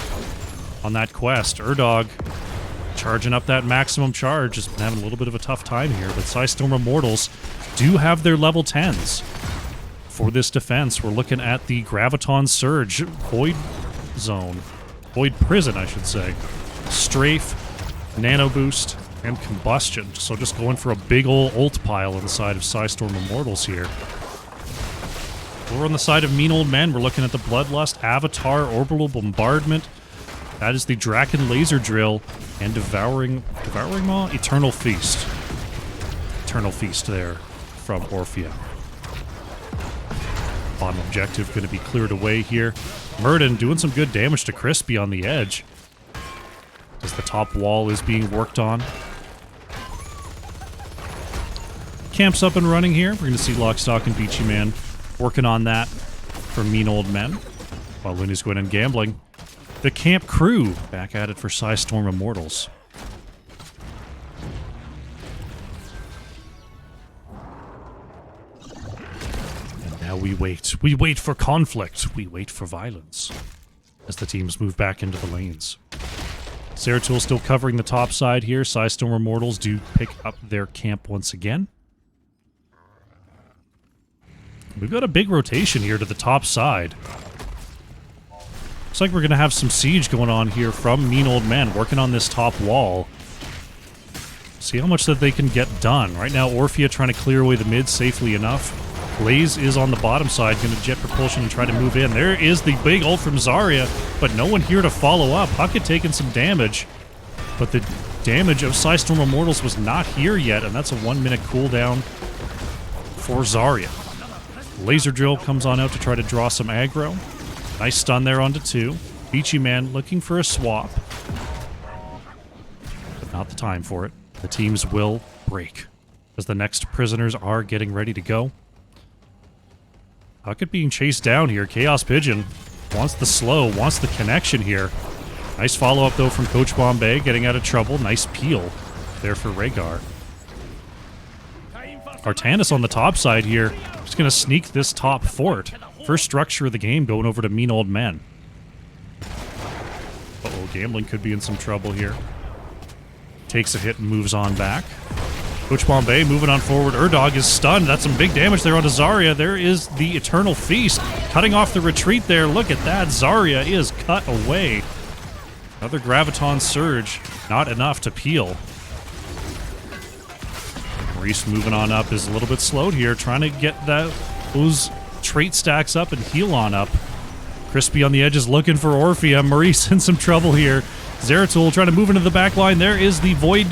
on that quest. Erdog charging up that maximum charge. Has been having a little bit of a tough time here. But Psistorm Immortals do have their level 10s. For this defense, we're looking at the Graviton Surge. Void Zone. Void Prison, I should say. Strafe, Nano Boost, and Combustion. So just going for a big ol' ult pile on the side of Psistorm Immortals here. Over on the side of Mean Old Men, we're looking at the Bloodlust, Avatar, Orbital Bombardment. That is the Draken Laser Drill, and Devouring Maw? Eternal Feast. Eternal Feast there from Orphea. Bottom objective going to be cleared away here. Murden doing some good damage to Crispy on the edge, as the top wall is being worked on. Camp's up and running here. We're going to see Lockstock and Beachy Man working on that for Mean Old Men, while Looney's going and gambling. The camp crew back at it for Psistorm Immortals. And now we wait. We wait for conflict. We wait for violence as the teams move back into the lanes. Zeratul still covering the top side here. Psistorm Immortals do pick up their camp once again. We've got a big rotation here to the top side. Looks like we're going to have some siege going on here from Mean Old Men working on this top wall. See how much that they can get done. Right now, Orphea trying to clear away the mid safely enough. Blaze is on the bottom side, going to jet propulsion and try to move in. There is the big ult from Zarya, but no one here to follow up. Huckett taking some damage, but the damage of Psistorm Immortals was not here yet, and that's a 1-minute cooldown for Zarya. Laser Drill comes on out to try to draw some aggro. Nice stun there onto 2. Beachy Man looking for a swap, but not the time for it. The teams will break as the next prisoners are getting ready to go. Huckett being chased down here. Chaos Pigeon wants the slow, wants the connection here. Nice follow-up, though, from Coach Bombay, getting out of trouble. Nice peel there for Rhaegar. Artanis on the top side here. Just going to sneak this top fort. First structure of the game going over to Mean Old Men. Uh-oh, Gambling could be in some trouble here. Takes a hit and moves on back. Coach Bombay moving on forward. Urdog is stunned. That's some big damage there onto Zarya. There is the Eternal Feast. Cutting off the retreat there. Look at that. Zarya is cut away. Another Graviton Surge. Not enough to peel. Maurice moving on up is a little bit slowed here. Trying to get those trait stacks up and heal on up. Crispy on the edge is looking for Orphea. Maurice in some trouble here. Zeratul trying to move into the back line. There is the Void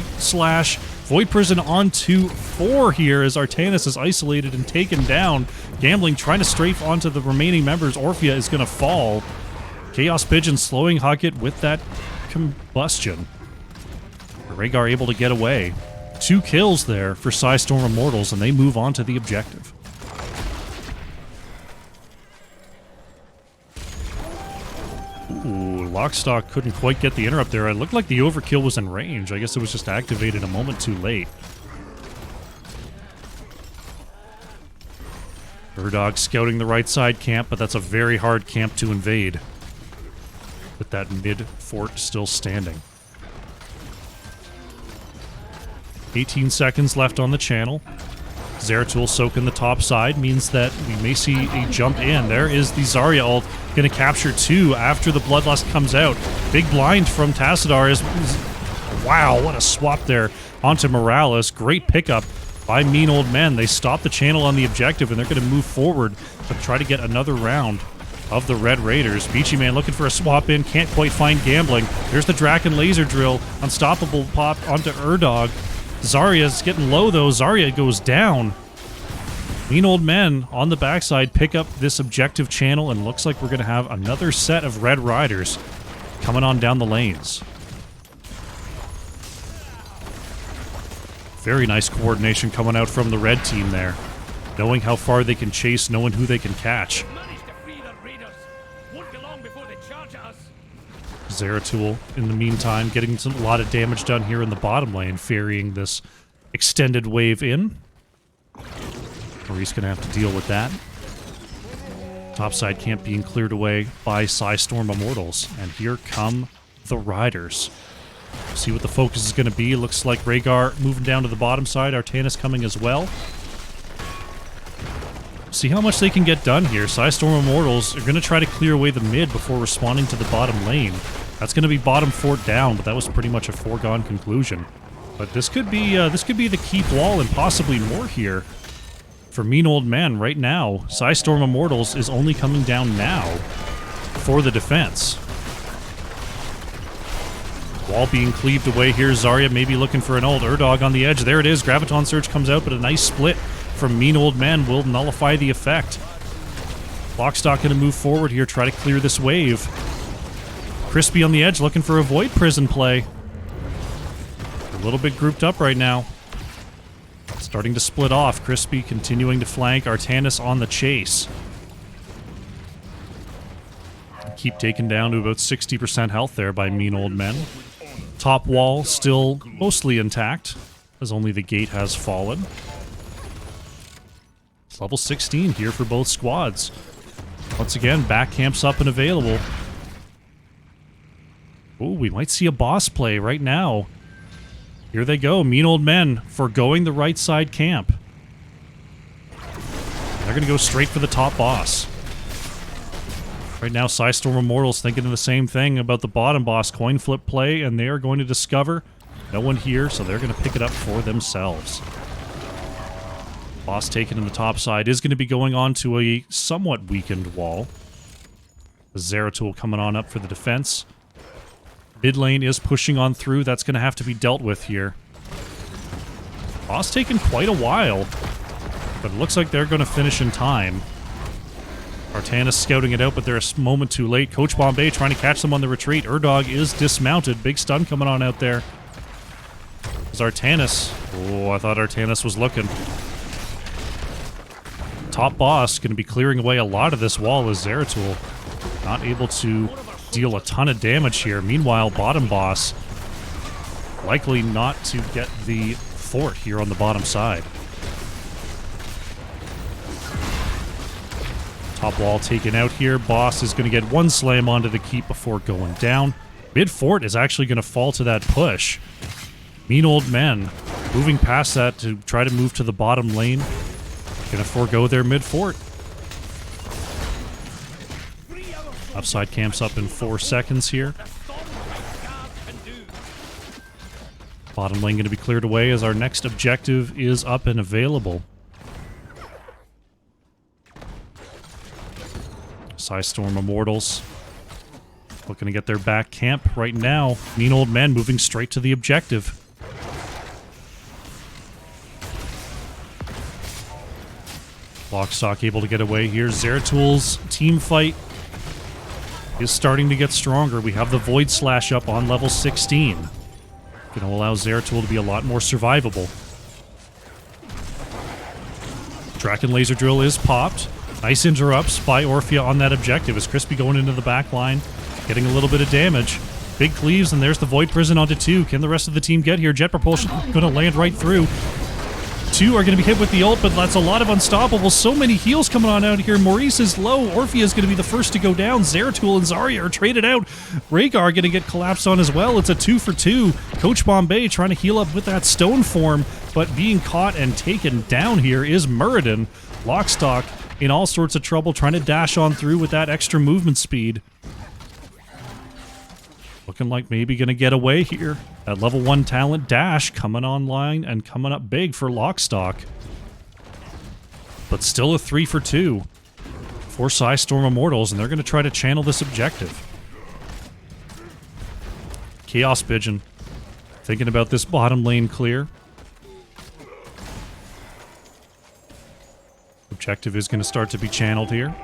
Prison onto 4 here as Artanis is isolated and taken down. Gambling trying to strafe onto the remaining members. Orphea is going to fall. Chaos Pigeon slowing Huckett with that combustion. Rhaegar able to get away. 2 kills there for Psistorm Immortals, and they move on to the objective. Ooh, Lockstock couldn't quite get the interrupt there. It looked like the overkill was in range. I guess it was just activated a moment too late. Urdog scouting the right side camp, but that's a very hard camp to invade. With that mid fort still standing. 18 seconds left on the channel. Zeratul soaking the top side means that we may see a jump in. There is the Zarya ult. Going to capture 2 after the Bloodlust comes out. Big blind from Tassadar is... Wow, what a swap there onto Morales. Great pickup by Mean Old Men. They stop the channel on the objective, and they're going to move forward to try to get another round of the Red Raiders. Beachy Man looking for a swap in. Can't quite find Gambling. There's the Draken Laser Drill. Unstoppable pop onto Urdog. Zarya's getting low, though. Zarya goes down. Mean Old Men on the backside pick up this objective channel, and looks like we're going to have another set of Red Riders coming on down the lanes. Very nice coordination coming out from the red team there. Knowing how far they can chase, knowing who they can catch. Zeratul, in the meantime, getting a lot of damage done here in the bottom lane, ferrying this extended wave in. Maurice going to have to deal with that. Topside camp being cleared away by Psistorm Immortals. And here come the Riders. See what the focus is going to be. Looks like Rhaegar moving down to the bottom side. Artanis coming as well. See how much they can get done here. Psistorm Immortals are going to try to clear away the mid before responding to the bottom lane. That's going to be bottom fort down, but that was pretty much a foregone conclusion. But this could be the keep wall and possibly more here for Mean Old Men right now. Psistorm Immortals is only coming down now for the defense. Wall being cleaved away here. Zarya maybe looking for an ult. Urdog on the edge. There it is. Graviton Surge comes out, but a nice split from Mean Old Men will nullify the effect. Lockstock going to move forward here, try to clear this wave. Crispy on the edge looking for a Void Prison play. A little bit grouped up right now. Starting to split off. Crispy continuing to flank. Artanis on the chase. Keep taken down to about 60% health there by Mean Old Men. Top wall still mostly intact, as only the gate has fallen. It's level 16 here for both squads. Once again, back camps up and available. Oh, we might see a boss play right now. Here they go, Mean Old Men forgoing the right side camp. They're going to go straight for the top boss. Right now, Psistorm Immortals thinking of the same thing about the bottom boss coin flip play, and they are going to discover no one here, so they're going to pick it up for themselves. Boss taken in the top side is going to be going on to a somewhat weakened wall. The Zeratul coming on up for the defense. Mid lane is pushing on through. That's going to have to be dealt with here. Boss taking quite a while, but it looks like they're going to finish in time. Artanis scouting it out, but they're a moment too late. Coach Bombay trying to catch them on the retreat. Urdog is dismounted. Big stun coming on out there. There's Artanis. Oh, I thought Artanis was looking. Top boss going to be clearing away a lot of this wall as Zeratul not able to deal a ton of damage here. Meanwhile, bottom boss Likely not to get the fort here on the bottom side. Top wall taken out here. Boss is going to get one slam onto the keep before going down. Mid fort is actually going to fall to that push. Mean Old Men moving past that to try to move to the bottom lane. Going to forego their mid fort. Upside camps up in 4 seconds here. Bottom lane going to be cleared away as our next objective is up and available. Psistorm Immortals looking to get their back camp right now. Mean Old Men moving straight to the objective. Lockstock able to get away here. Zeratul team fight is starting to get stronger. We have the Void Slash up on level 16. Going to allow Zeratul to be a lot more survivable. Draken Laser Drill is popped. Nice interrupts by Orphea on that objective as Crispy going into the back line, getting a little bit of damage. Big cleaves, and there's the Void Prison onto 2. Can the rest of the team get here? Jet Propulsion going to land right through. 2 are going to be hit with the ult, but that's a lot of unstoppable. So many heals coming on out here. Maurice is low. Orphea is going to be the first to go down. Zeratul and Zarya are traded out. Rhaegar going to get collapsed on as well. It's a 2 for 2. Coach Bombay trying to heal up with that stone form, but being caught and taken down here is Muradin. Lockstock in all sorts of trouble, trying to dash on through with that extra movement speed. Looking like maybe going to get away here. That level 1 talent Dash coming online and coming up big for Lockstock. But still a 3 for 2 for Psistorm Immortals, and they're going to try to channel this objective. Chaos Pigeon thinking about this bottom lane clear. Objective is going to start to be channeled here.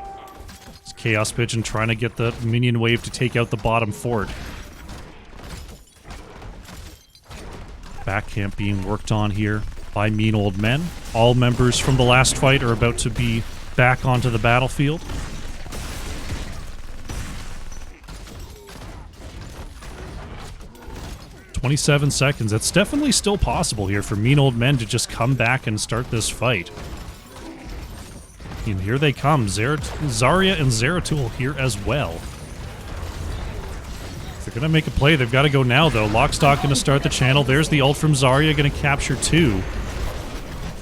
It's Chaos Pigeon trying to get the minion wave to take out the bottom fort. Back camp being worked on here by Mean Old Men. All members from the last fight are about to be back onto the battlefield. "27 seconds. It's definitely still possible here for Mean Old Men to just come back and start this fight. And here they come. Zarya and Zeratul here as well. If they're going to make a play, they've got to go now, though. Lockstock going to start the channel. There's the ult from Zarya, going to capture 2.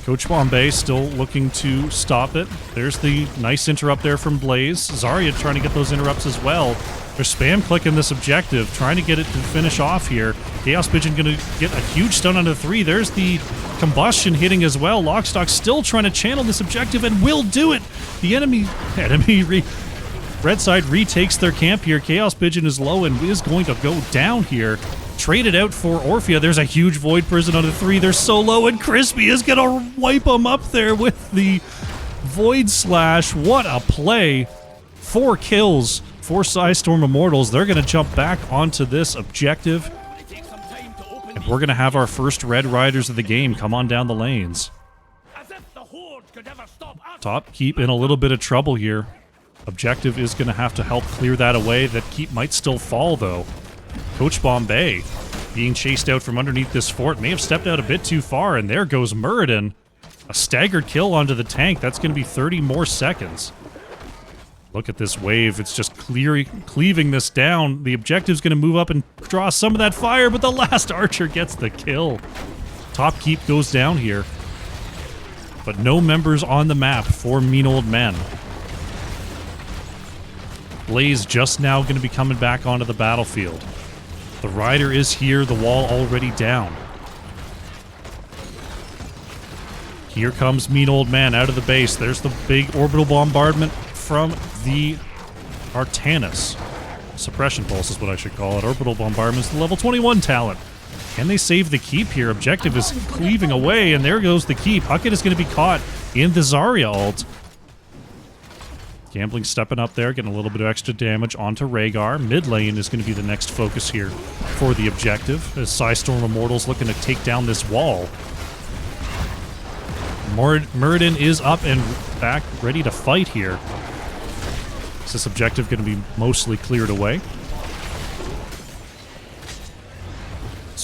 Coach Bombay still looking to stop it. There's the nice interrupt there from Blaze. Zarya trying to get those interrupts as well. They're spam clicking this objective, trying to get it to finish off here. Chaos Pigeon going to get a huge stun onto 3. There's the combustion hitting as well. Lockstock still trying to channel this objective and will do it. The red side retakes their camp here. Chaos Pigeon is low and is going to go down here. Traded out for Orphea. There's a huge Void Prison onto 3. They're so low, and Crispy is going to wipe them up there with the Void Slash. What a play. 4 kills for Psistorm Immortals. They're going to jump back onto this objective. And we're going to have our first Red Riders of the game come on down the lanes. Top Keep in a little bit of trouble here. Objective is going to have to help clear that away. That Keep might still fall, though. Coach Bombay being chased out from underneath this fort. May have stepped out a bit too far, and there goes Muradin. A staggered kill onto the tank. That's going to be 30 more seconds. Look at this wave. It's just cleaving this down. The objective's going to move up and draw some of that fire, but the last archer gets the kill. Top Keep goes down here. But no members on the map for Mean Old Men. Blaze just now going to be coming back onto the battlefield. The Rider is here, the wall already down. Here comes Mean Old Man out of the base. There's the big orbital bombardment from the Artanis. Suppression pulse is what I should call it. Orbital bombardment is the level 21 talent. Can they save the keep here? Objective is cleaving away, and there goes the keep. Huckett is going to be caught in the Zarya ult. Gambling stepping up there, getting a little bit of extra damage onto Rhaegar. Mid lane is going to be the next focus here for the objective, as Psistorm Immortals looking to take down this wall. Muradin is up and back, ready to fight here. Is this objective going to be mostly cleared away?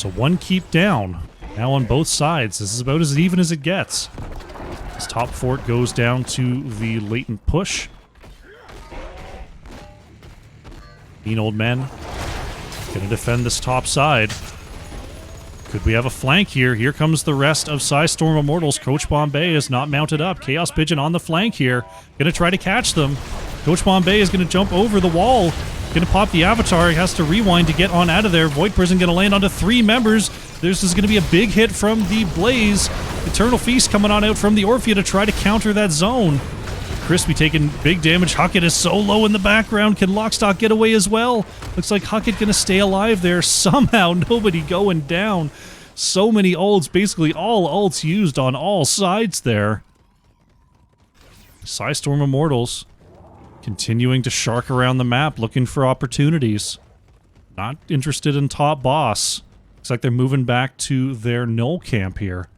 So one keep down. Now on both sides. This is about as even as it gets. This top fort goes down to the latent push. Mean Old Men gonna defend this top side. Could we have a flank here? Here comes the rest of Psistorm Immortals. Coach Bombay is not mounted up. Chaos Pigeon on the flank here. Gonna try to catch them. Coach Bombay is gonna jump over the wall. Gonna pop the Avatar. He has to rewind to get on out of there. Void Prison gonna land onto 3 members. This is gonna be a big hit from the Blaze. Eternal Feast coming on out from the Orphea to try to counter that zone. Crispy taking big damage. Huckett is so low in the background. Can Lockstock get away as well? Looks like Huckett gonna stay alive there. Somehow, nobody going down. So many ults, basically all ults used on all sides there. Psistorm Immortals continuing to shark around the map, looking for opportunities. Not interested in top boss. Looks like they're moving back to their null camp here.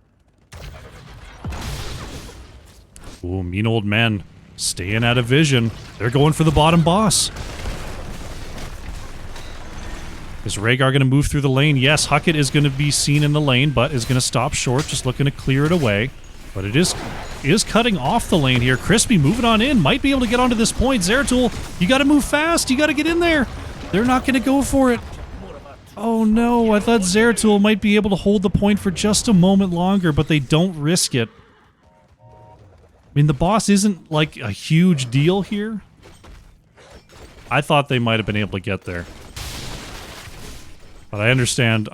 Ooh, Mean Old Men staying out of vision. They're going for the bottom boss. Is Rhaegar going to move through the lane? Yes, Huckett is going to be seen in the lane, but is going to stop short, just looking to clear it away. But it is cutting off the lane here. Crispy moving on in. Might be able to get onto this point. Zeratul, you got to move fast. You got to get in there. They're not going to go for it. Oh no, I thought Zeratul might be able to hold the point for just a moment longer, but they don't risk it. I mean, the boss isn't like a huge deal here. I thought they might have been able to get there. But I understand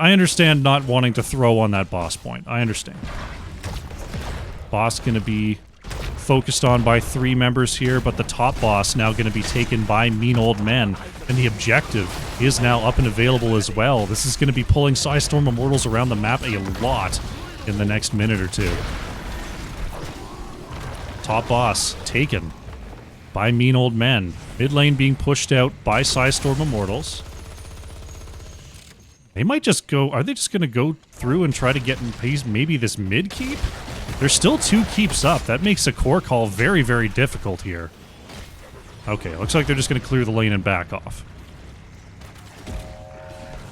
not wanting to throw on that boss point. I understand. Boss going to be focused on by 3 members here, but the top boss now going to be taken by Mean Old Men, and the objective is now up and available as well. This is going to be pulling Psistorm Immortals around the map a lot in the next minute or two. Top boss taken by Mean Old Men. Mid lane being pushed out by Psistorm Immortals. They might just go... Are they just going to go through and try to get maybe this mid keep? There's still 2 keeps up. That makes a core call very, very difficult here. Okay, looks like they're just going to clear the lane and back off.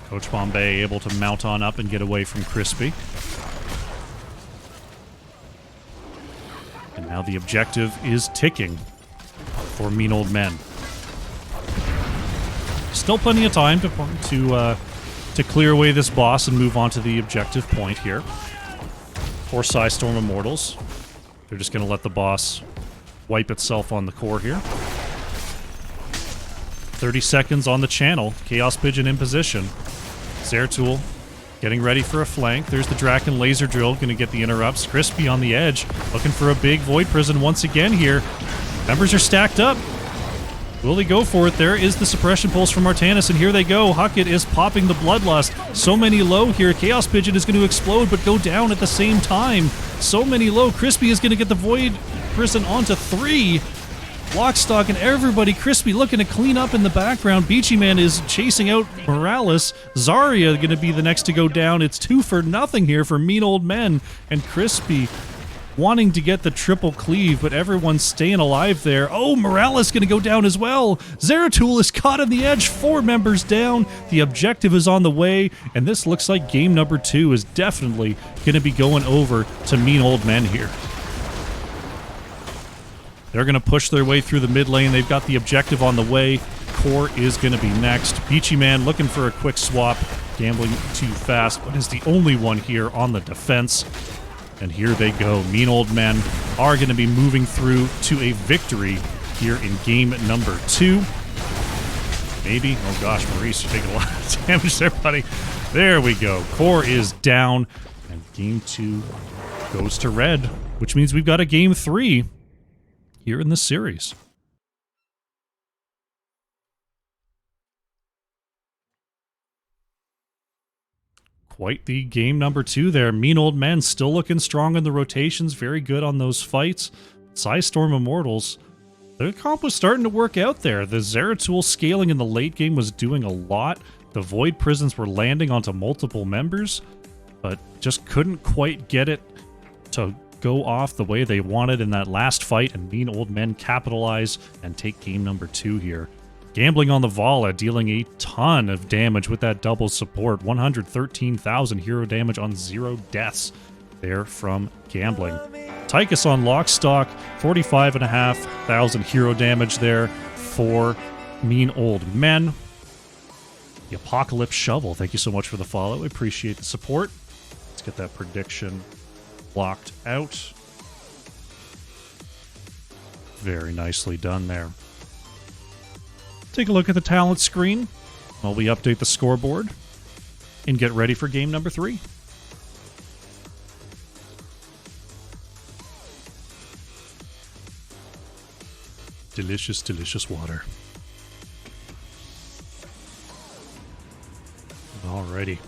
Coach Bombay able to mount on up and get away from Crispy. And now the objective is ticking for Mean Old Men. Still plenty of time to clear away this boss and move on to the objective point here. For Psistorm Immortals. They're just going to let the boss wipe itself on the core here. 30 seconds on the channel. Chaos Pigeon in position. Zeratul getting ready for a flank. There's the Draken Laser Drill, going to get the interrupts. Crispy on the edge, looking for a big Void Prison once again here. Members are stacked up. Will they go for it? There is the Suppression Pulse from Artanis, and here they go. Huckett is popping the Bloodlust. So many low here. Chaos Pigeon is going to explode, but go down at the same time. So many low. Crispy is going to get the Void Prison onto 3. Lockstock and everybody. Crispy looking to clean up in the background. Beachy Man is chasing out Morales. Zarya going to be the next to go down. It's 2 for nothing here for Mean Old Men. And Crispy wanting to get the triple cleave, but everyone's staying alive there. Oh, Morales going to go down as well. Zeratul is caught on the edge. 4 members down. The objective is on the way. And this looks like game number 2 is definitely going to be going over to Mean Old Men here. They're going to push their way through the mid lane. They've got the objective on the way. Core is going to be next. Beachy Man looking for a quick swap. Gambling too fast, but is the only one here on the defense. And here they go. Mean Old Men are going to be moving through to a victory here in game number 2. Maybe. Oh gosh, Maurice, you're taking a lot of damage there, buddy. There we go. Core is down. And game 2 goes to red, which means we've got a game 3 here in this series. Quite the game number 2 there. Mean Old Men still looking strong in the rotations. Very good on those fights. Psistorm Immortals, their comp was starting to work out there. The Zeratul scaling in the late game was doing a lot. The Void Prisons were landing onto multiple members, but just couldn't quite get it to go off the way they wanted in that last fight, and Mean Old Men capitalize and take game number 2 here. Gambling on the Vala, dealing a ton of damage with that double support. 113,000 hero damage on 0 deaths there from Gambling. Tychus on Lockstock, 45,500 hero damage there for Mean Old Men. The Apocalypse Shovel, thank you so much for the follow. I appreciate the support. Let's get that prediction locked out. Very nicely done there. Take a look at the talent screen while we update the scoreboard and get ready for game number 3. Delicious, delicious water. Alrighty.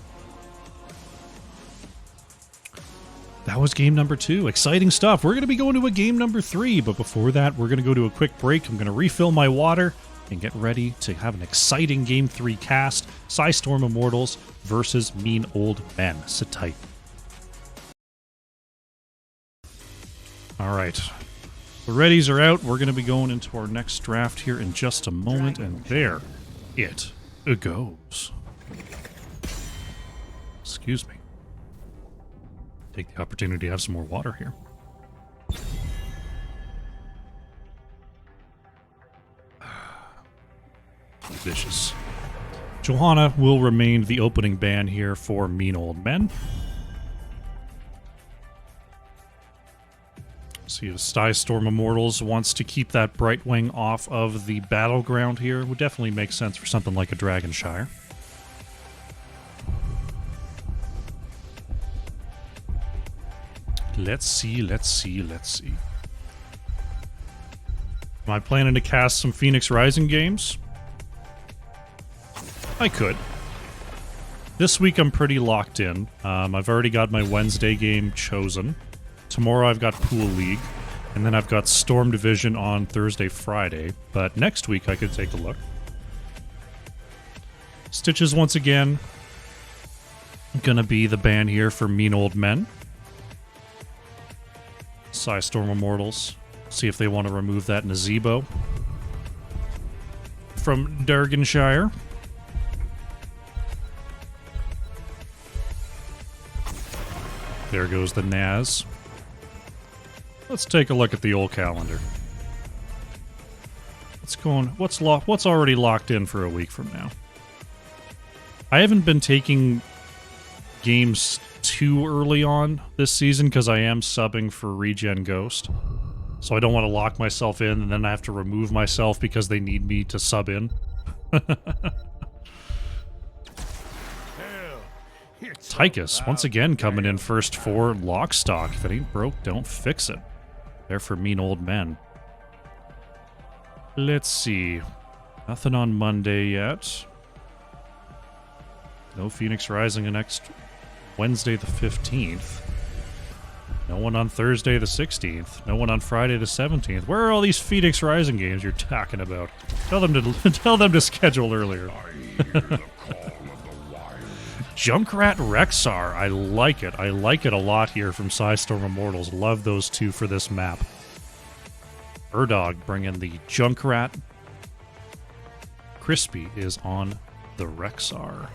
That was game number 2. Exciting stuff. We're going to be going to a game number 3, but before that, we're going to go to a quick break. I'm going to refill my water and get ready to have an exciting game 3 cast. Psistorm Immortals versus Mean Old Men. Sit tight. Alright. The readies are out. We're going to be going into our next draft here in just a moment, and there it goes. Excuse me. Take the opportunity to have some more water here. Delicious. Johanna will remain the opening ban here for Mean Old Men. See if Psistorm Immortals wants to keep that Brightwing off of the battleground here. Would definitely make sense for something like a Dragonshire. Let's see. Am I planning to cast some Phoenix Rising games? I could. This week I'm pretty locked in. I've already got my Wednesday game chosen. Tomorrow I've got Pool League. And then I've got Storm Division on Thursday, Friday. But next week I could take a look. Stitches once again. Gonna be the ban here for Mean Old Men. Psistorm Immortals. See if they want to remove that Nazebo from Darganshire. There goes the Naz. Let's take a look at the old calendar. What's already locked in for a week from now? I haven't been taking games too early on this season because I am subbing for Regen Ghost. So I don't want to lock myself in and then I have to remove myself because they need me to sub in. Tychus, once again coming in first for Lockstock. If it ain't broke, don't fix it. There for Mean Old Men. Let's see. Nothing on Monday yet. No Phoenix Rising next Wednesday the 15th. No one on Thursday the 16th. No one on Friday the 17th. Where are all these Phoenix Rising games you're talking about? Tell them to schedule earlier. Junkrat Rexar. I like it. I like it a lot here from Psistorm Immortals. Love those two for this map. Urdog bringing the Junkrat. Crispy is on the Rexar.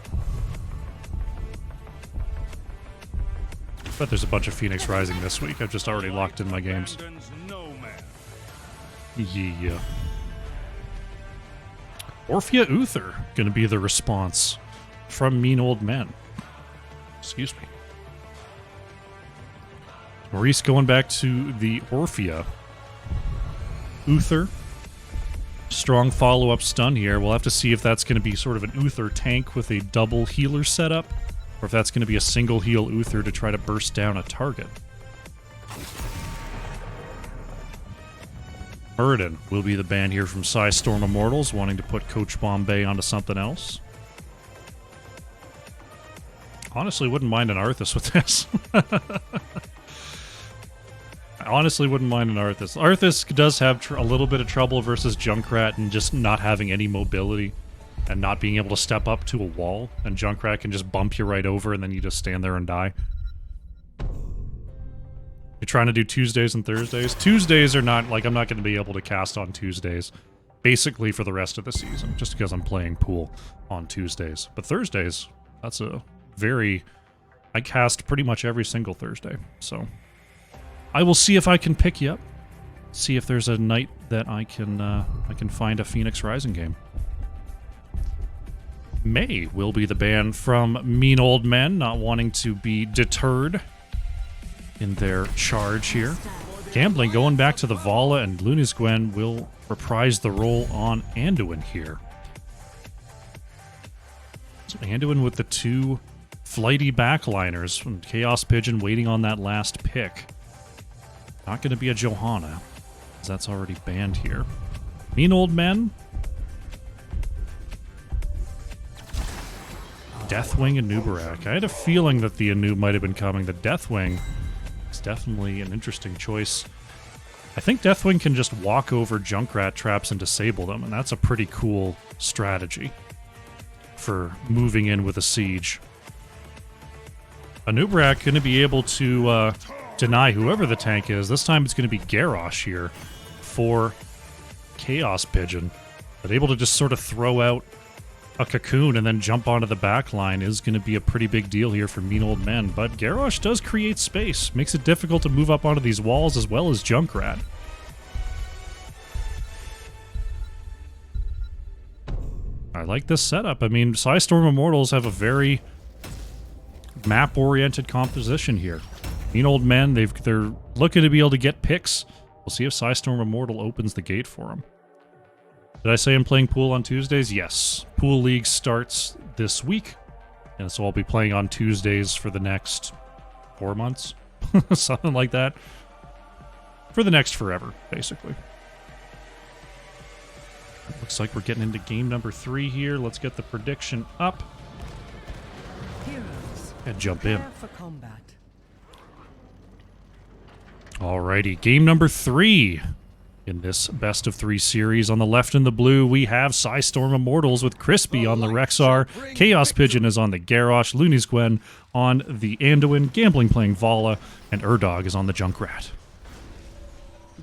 Bet there's a bunch of Phoenix Rising this week. I've just already locked in my games. Yeah. Orphea Uther gonna be the response from Mean Old Men. Excuse me. Maurice going back to the Orphea. Uther. Strong follow-up stun here. We'll have to see if that's going to be sort of an Uther tank with a double healer setup, or if that's going to be a single heal Uther to try to burst down a target. Muradin will be the ban here from Psistorm Immortals, wanting to put Coach Bombay onto something else. Honestly, wouldn't mind an Arthas with this. I honestly wouldn't mind an Arthas. Arthas does have a little bit of trouble versus Junkrat and just not having any mobility and not being able to step up to a wall, and Junkrat can just bump you right over and then you just stand there and die. You're trying to do Tuesdays and Thursdays? Tuesdays are not, like, I'm not going to be able to cast on Tuesdays. basically for the rest of the season, just because I'm playing pool on Tuesdays. But Thursdays, that's a very... I cast pretty much every single Thursday, so I will see if I can pick you up. See if there's a night that I can find a Phoenix Rising game. May will be the ban from Mean Old Men, not wanting to be deterred in their charge here. Gambling going back to the Vala, and Lunis Gwen will reprise the role on Anduin here. So Anduin with the two flighty backliners, and Chaos Pigeon waiting on that last pick. Not going to be a Johanna, as that's already banned here. Mean Old Men. Deathwing and Nubarak. I had a feeling that the Anu might have been coming. The Deathwing is definitely an interesting choice. I think Deathwing can just walk over Junkrat traps and disable them, and that's a pretty cool strategy for moving in with a siege. Anubarak going to be able to deny whoever the tank is. This time it's going to be Garrosh here for Chaos Pigeon. But able to just sort of throw out a cocoon and then jump onto the back line is going to be a pretty big deal here for Mean Old Men. But Garrosh does create space. Makes it difficult to move up onto these walls as well as Junkrat. I like this setup. I mean, Psistorm Immortals have a very map-oriented composition here. Mean Old Men, they're looking to be able to get picks. We'll see if Psistorm Immortal opens the gate for them. Did I say I'm playing pool on Tuesdays? Yes. Pool League starts this week, and so I'll be playing on Tuesdays for the next 4 months. Something like that. For the next forever, basically. Looks like we're getting into game number 3 here. Let's get the prediction up. Heroes, and jump in. prepare for combat. Alrighty, game number 3 in this best of 3 series. On the left in the blue, we have Psistorm Immortals with Crispy on the Rexar. Chaos Pigeon is on the Garrosh. Lunis Gwen on the Anduin. Gambling playing Vala. And Urdog is on the Junkrat.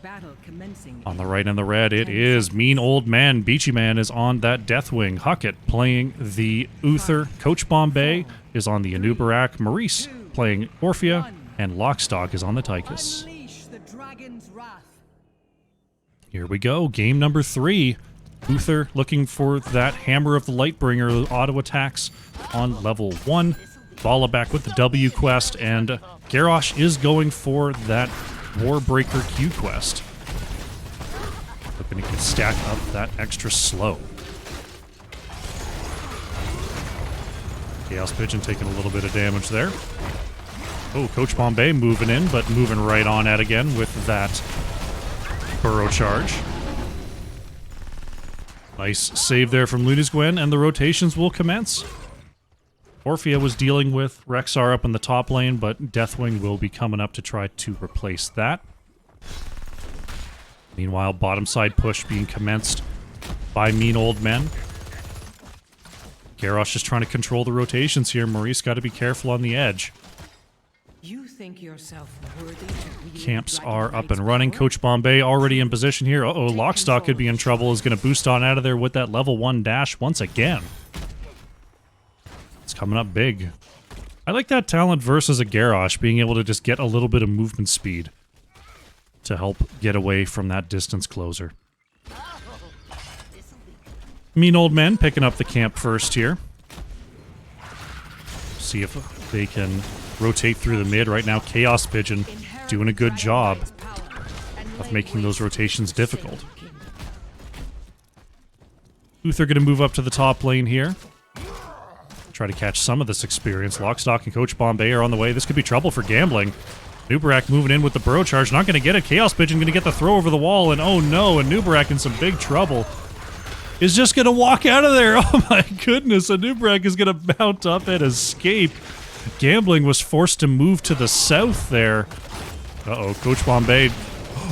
Battle commencing. On the right in the red, it is Mean Old Man. Beachy Man is on that Deathwing. Huckett playing the Uther. Coach Bombay is on the Anubarak. Maurice playing Orphea. And Lockstock is on the Tychus. Unleash the dragon's wrath. Here we go, game number 3. Uther looking for that Hammer of the Lightbringer auto attacks on level 1. Vala back with the W quest, and Garrosh is going for that Warbreaker Q quest. Hoping he can stack up that extra slow. Chaos Pigeon taking a little bit of damage there. Oh, Coach Bombay moving in, but moving right on at again with that Burrow charge. Nice save there from Lunis Gwen, and the rotations will commence. Orphea was dealing with Rexar up in the top lane, but Deathwing will be coming up to try to replace that. Meanwhile, bottom side push being commenced by Mean Old Men. Garrosh just trying to control the rotations here. Maurice got to be careful on the edge. You think yourself worthy to wield Camps Dragon are up Knight's and running. power? Coach Bombay already in position here. Uh-oh, Lockstock could be in trouble. Is going to boost on out of there with that level 1 dash once again. It's coming up big. I like that talent versus a Garrosh, being able to just get a little bit of movement speed to help get away from that distance closer. Mean Old Men picking up the camp first here. See if they can rotate through the mid. Right now, Chaos Pigeon doing a good job of making those rotations difficult. Uther going to move up to the top lane here. Try to catch some of this experience. Lockstock and Coach Bombay are on the way. This could be trouble for Gambling. Nubarak moving in with the Burrow charge. Not going to get it. Chaos Pigeon going to get the throw over the wall. And oh no, and Nubarak in some big trouble. Is just going to walk out of there. Oh my goodness. Anubarak is going to mount up and escape. Gambling was forced to move to the south there. Uh-oh, Coach Bombay.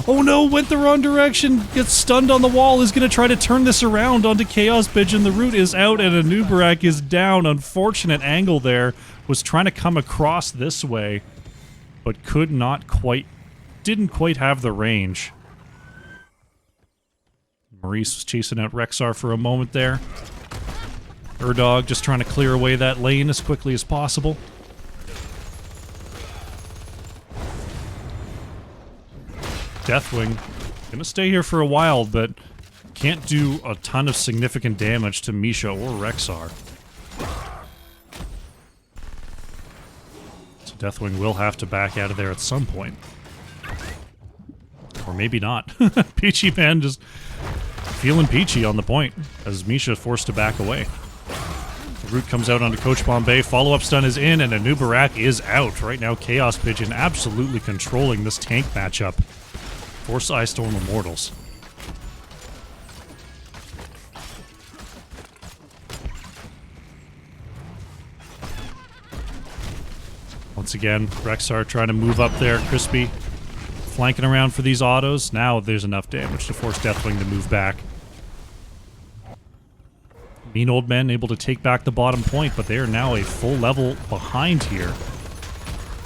Oh no, went the wrong direction. Gets stunned on the wall. Is going to try to turn this around onto Chaos Pigeon. The root is out and Anubarak is down. Unfortunate angle there. Was trying to come across this way, but could not quite, didn't quite have the range. Maurice was chasing out Rexar for a moment there. Urdog just trying to clear away that lane as quickly as possible. Deathwing gonna stay here for a while, but can't do a ton of significant damage to Misha or Rexar. So Deathwing will have to back out of there at some point. Or maybe not. Peachy Man just feeling peachy on the point as Misha forced to back away. The root comes out onto Coach Bombay. Follow-up stun is in, and Anubarak is out. Right now, Chaos Pigeon absolutely controlling this tank matchup for Psistorm Immortals. Once again, Rexar trying to move up there. Crispy flanking around for these autos. Now there's enough damage to force Deathwing to move back. Mean Old Men able to take back the bottom point, but they are now a full level behind here.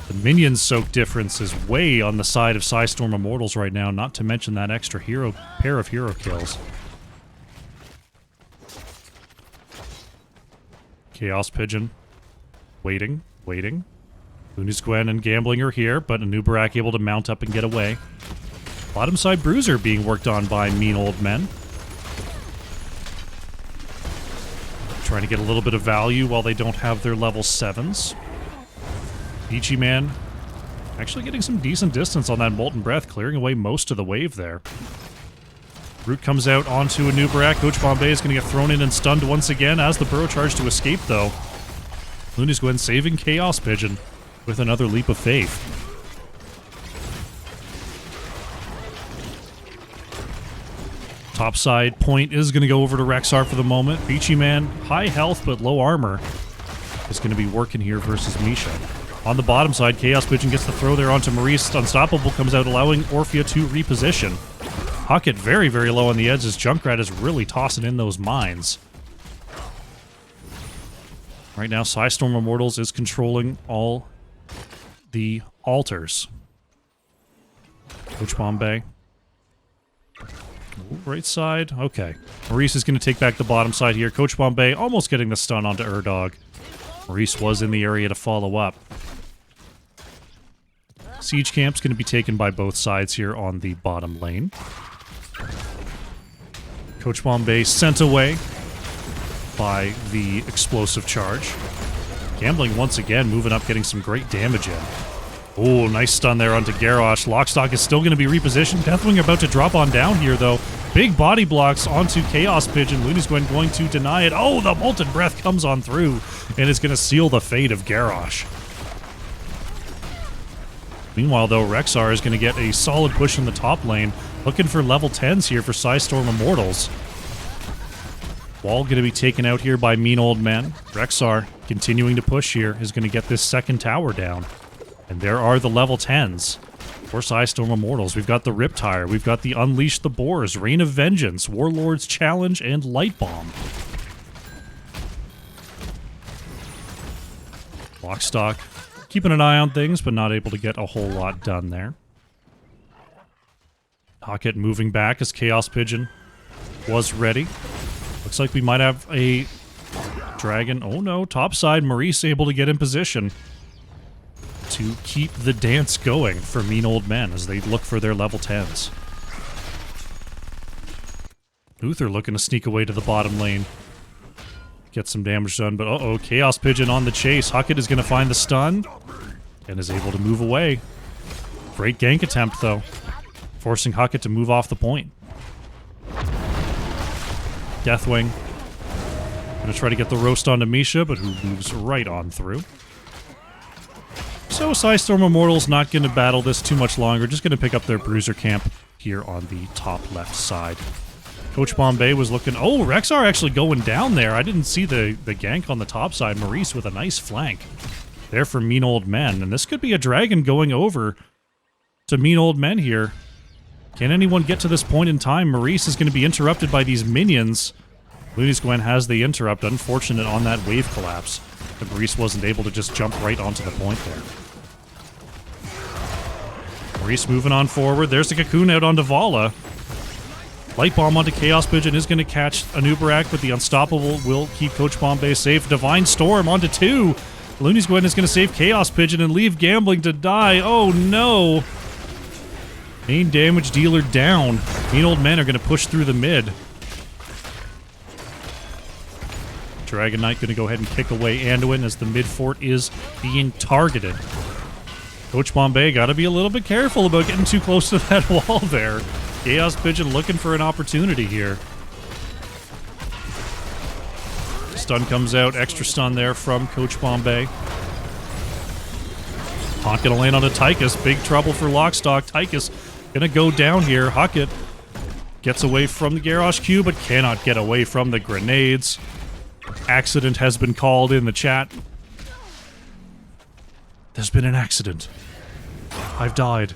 The minion soak difference is way on the side of Psistorm Immortals right now, not to mention that extra pair of hero kills. Chaos Pigeon waiting. Lunis Gwen and Gambling are here, but Anubarak able to mount up and get away. Bottom side Bruiser being worked on by Mean Old Men. Trying to get a little bit of value while they don't have their level 7s. Peachy Man actually getting some decent distance on that Molten Breath, clearing away most of the wave there. Root comes out onto Anubarak. Coach Bombay is going to get thrown in and stunned once again as the Burrow charge to escape, though. Lunis Gwen saving Chaos Pigeon with another leap of faith. Topside point is going to go over to Rexar for the moment. Peachy Man, high health but low armor, is going to be working here versus Misha. On the bottom side, Chaos Pigeon gets the throw there onto Maurice. Unstoppable comes out, allowing Orphea to reposition. Huckett very, very low on the edge as Junkrat is really tossing in those mines. Right now, Psistorm Immortals is controlling all the altars. Coach Bombay. Right side. Okay. Maurice is going to take back the bottom side here. Coach Bombay almost getting the stun onto Urdog. Maurice was in the area to follow up. Siege Camp's going to be taken by both sides here on the bottom lane. Coach Bombay sent away by the explosive charge. Gambling once again moving up, getting some great damage in. Oh, nice stun there onto Garrosh. Lockstock is still going to be repositioned. Deathwing about to drop on down here, though. Big body blocks onto Chaos Pigeon. Lunis Gwen going to deny it. Oh, the Molten Breath comes on through and is going to seal the fate of Garrosh. Meanwhile, though, Rexar is going to get a solid push in the top lane. Looking for level 10s here for Psistorm Immortals. Wall going to be taken out here by Mean Old Men. Rexar, continuing to push here, is going to get this second tower down. And there are the level 10s for Psistorm Immortals. We've got the Riptire, we've got the Unleash the Boars, Reign of Vengeance, Warlord's Challenge, and Light Bomb. Lockstock, keeping an eye on things, but not able to get a whole lot done there. Huckett moving back as Chaos Pigeon was ready. Looks like we might have a dragon. Oh no, topside, Maurice able to get in position to keep the dance going for Mean Old Men as they look for their level 10s. Uther looking to sneak away to the bottom lane. Get some damage done, but uh-oh, Chaos Pigeon on the chase. Huckett is going to find the stun and is able to move away. Great gank attempt, though, forcing Huckett to move off the point. Deathwing going to try to get the roast onto Misha, but who moves right on through. So Psistorm Immortals not going to battle this too much longer, just going to pick up their Bruiser camp here on the top left side. Coach Bombay was looking... Oh, Rexar actually going down there. I didn't see the gank on the top side. Maurice with a nice flank there for Mean Old Men. And this could be a dragon going over to Mean Old Men here. Can anyone get to this point in time? Maurice is going to be interrupted by these minions. Lunis Gwen has the interrupt. Unfortunate on that wave collapse. But Maurice wasn't able to just jump right onto the point there. Maurice moving on forward. There's the Cocoon out onto Vala. Light Bomb onto Chaos Pigeon is going to catch Anubarak, but the Unstoppable will keep Coach Bombay safe. Divine Storm onto 2. Looney's Gwen is going to save Chaos Pigeon and leave Gambling to die. Oh no! Main damage dealer down. Mean Old Men are going to push through the mid. Dragon Knight going to go ahead and kick away Anduin as the mid fort is being targeted. Coach Bombay got to be a little bit careful about getting too close to that wall there. Chaos Pigeon looking for an opportunity here. Stun comes out. Extra stun there from Coach Bombay. Hawk gonna land on a Tychus. Big trouble for Lockstock. Tychus gonna go down here. Huckett gets away from the Garrosh Q, but cannot get away from the grenades. Accident has been called in the chat. There's been an accident. I've died.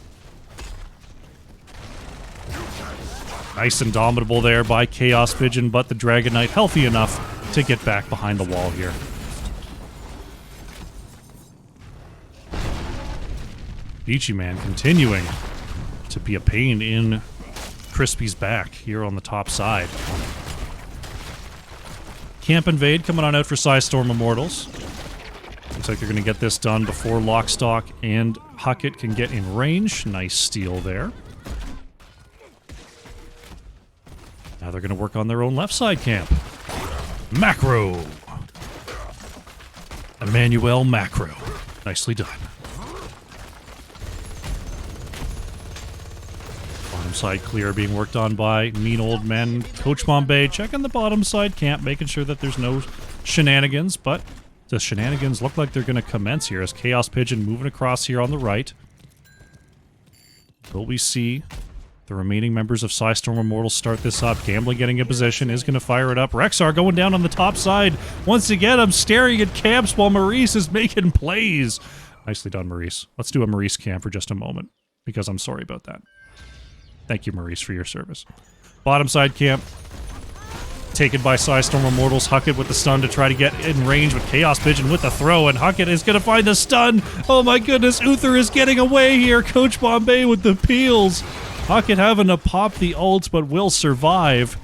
Nice Indomitable there by Chaos Pigeon, but the Dragon Knight healthy enough to get back behind the wall here. Beachy Man continuing to be a pain in Crispy's back here on the top side. Camp Invade coming on out for Psistorm Immortals. Looks like they're going to get this done before Lockstock and Huckett can get in range. Nice steal there. Now they're going to work on their own left side camp. Macro! Emmanuel Macro. Nicely done. Bottom side clear being worked on by Mean Old Men. Coach Bombay checking the bottom side camp, making sure that there's no shenanigans, but the shenanigans look like they're going to commence here as Chaos Pigeon moving across here on the right. Will we see the remaining members of Psistorm Immortals start this up? Gambling getting in position, is going to fire it up. Rexar going down on the top side. Once again, I'm staring at camps while Maurice is making plays. Nicely done, Maurice. Let's do a Maurice camp for just a moment, because I'm sorry about that. Thank you, Maurice, for your service. Bottom side camp taken by Psistorm Immortals. Huckett with the stun to try to get in range with Chaos Pigeon with the throw, and Huckett is going to find the stun. Oh my goodness, Uther is getting away here. Coach Bombay with the peels. Huckett having to pop the ult, but will survive.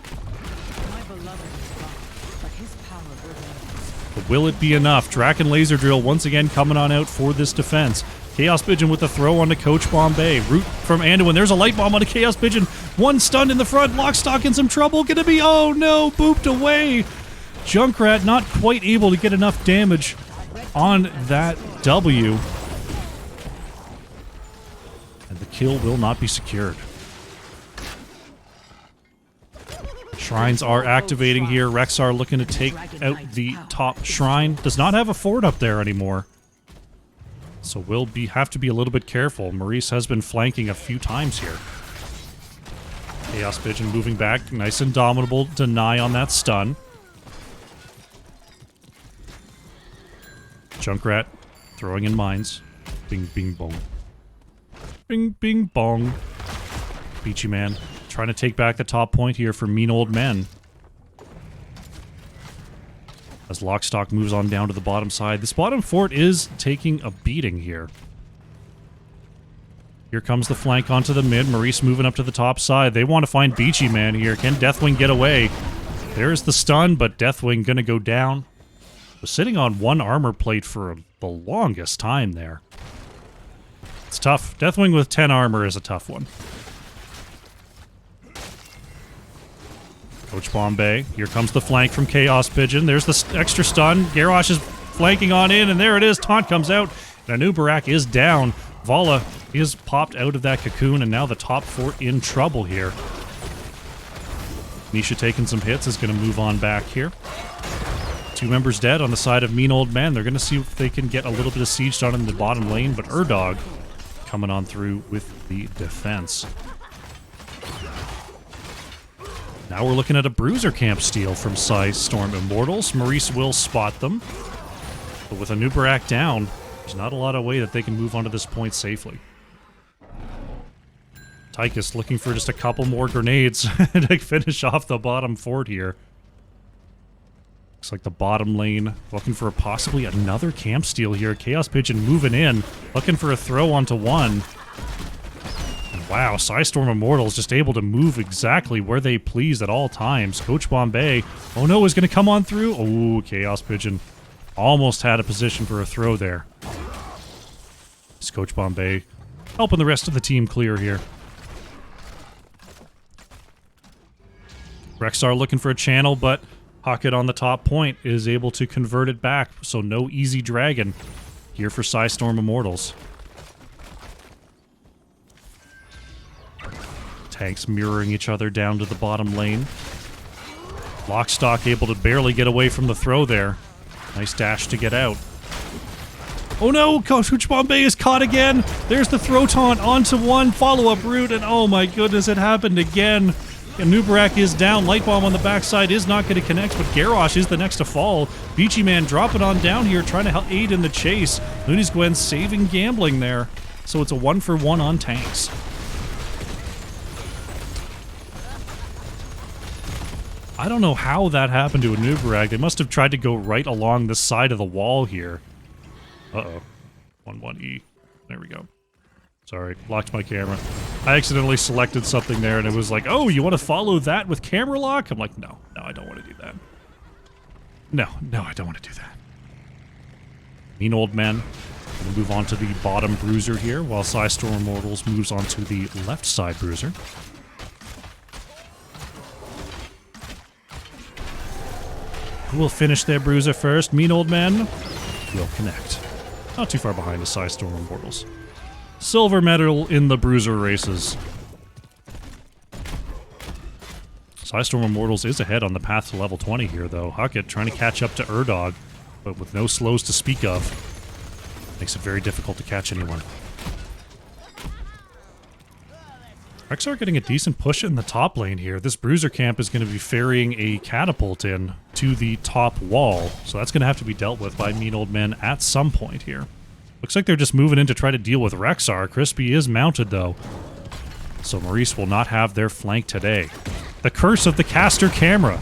My beloved is gone, but his power remains. But will it be enough? Draken Laser Drill once again coming on out for this defense. Chaos Pigeon with the throw onto Coach Bombay. Root from Anduin. There's a light bomb onto Chaos Pigeon. One stunned in the front. Lockstock in some trouble. Gonna be, oh no, booped away. Junkrat not quite able to get enough damage on that W. And the kill will not be secured. Shrines are activating here. Rexar looking to take out the top shrine. Does not have a fort up there anymore. So we'll have to be a little bit careful. Maurice has been flanking a few times here. Chaos Pigeon moving back. Nice Indomitable deny on that stun. Junkrat throwing in mines. Bing, bing, bong. Bing, bing, bong. Beachy Man trying to take back the top point here for Mean Old Men. As Lockstock moves on down to the bottom side. This bottom fort is taking a beating here. Here comes the flank onto the mid. Maurice moving up to the top side. They want to find Beachy Man here. Can Deathwing get away? There's the stun, but Deathwing gonna go down. Was sitting on one armor plate for the longest time there. It's tough. Deathwing with 10 armor is a tough one. Coach Bombay. Here comes the flank from Chaos Pigeon. There's the extra stun. Garrosh is flanking on in, and there it is. Taunt comes out, and Anubarak is down. Vala is popped out of that cocoon, and now the top fort in trouble here. Nisha taking some hits is going to move on back here. Two members dead on the side of Mean Old Men. They're going to see if they can get a little bit of siege done in the bottom lane, but Urdog coming on through with the defense. Now we're looking at a Bruiser Camp steal from Psistorm Immortals. Maurice will spot them. But with Anubarak down, there's not a lot of way that they can move onto this point safely. Tychus looking for just a couple more grenades to finish off the bottom fort here. Looks like the bottom lane looking for possibly another camp steal here. Chaos Pigeon moving in, looking for a throw onto one. And Wow, Psistorm Immortals just able to move exactly where they please at all times. Coach Bombay, oh no, is going to come on through. Oh, Chaos Pigeon almost had a position for a throw there. It's Coach Bombay helping the rest of the team clear here. Rexar looking for a channel, but Pocket on the top point is able to convert it back, so no easy dragon here for Psistorm Immortals. Tanks mirroring each other down to the bottom lane. Lockstock able to barely get away from the throw there. Nice dash to get out. Oh no, Coach Bombay is caught again. There's the throw taunt onto one follow-up route, and oh my goodness, it happened again. Nubarak is down. Light Bomb on the backside is not going to connect, but Garrosh is the next to fall. Beachy Man dropping on down here, trying to help aid in the chase. Looney's Gwen saving gambling there. So it's a 1-for-1 on tanks. I don't know how that happened to a Nubarak. They must have tried to go right along the side of the wall here. Uh-oh. 1-1-E. There we go. Sorry, locked my camera. I accidentally selected something there, and it was like, oh, you want to follow that with camera lock? I'm like, no, I don't want to do that. No, I don't want to do that. Mean Old Man. Gonna move on to the bottom bruiser here, while Psistorm Immortals moves on to the left side bruiser. Who will finish their bruiser first? Mean Old Man will connect. Not too far behind the Psistorm Immortals. Silver medal in the bruiser races. Psistorm Immortals is ahead on the path to level 20 here, though. Huckett trying to catch up to Urdog, but with no slows to speak of. Makes it very difficult to catch anyone. Rexar getting a decent push in the top lane here. This bruiser camp is going to be ferrying a catapult in to the top wall, so that's going to have to be dealt with by Mean Old Men at some point here. Looks like they're just moving in to try to deal with Rexar. Crispy is mounted, though, so Maurice will not have their flank today. The curse of the caster camera.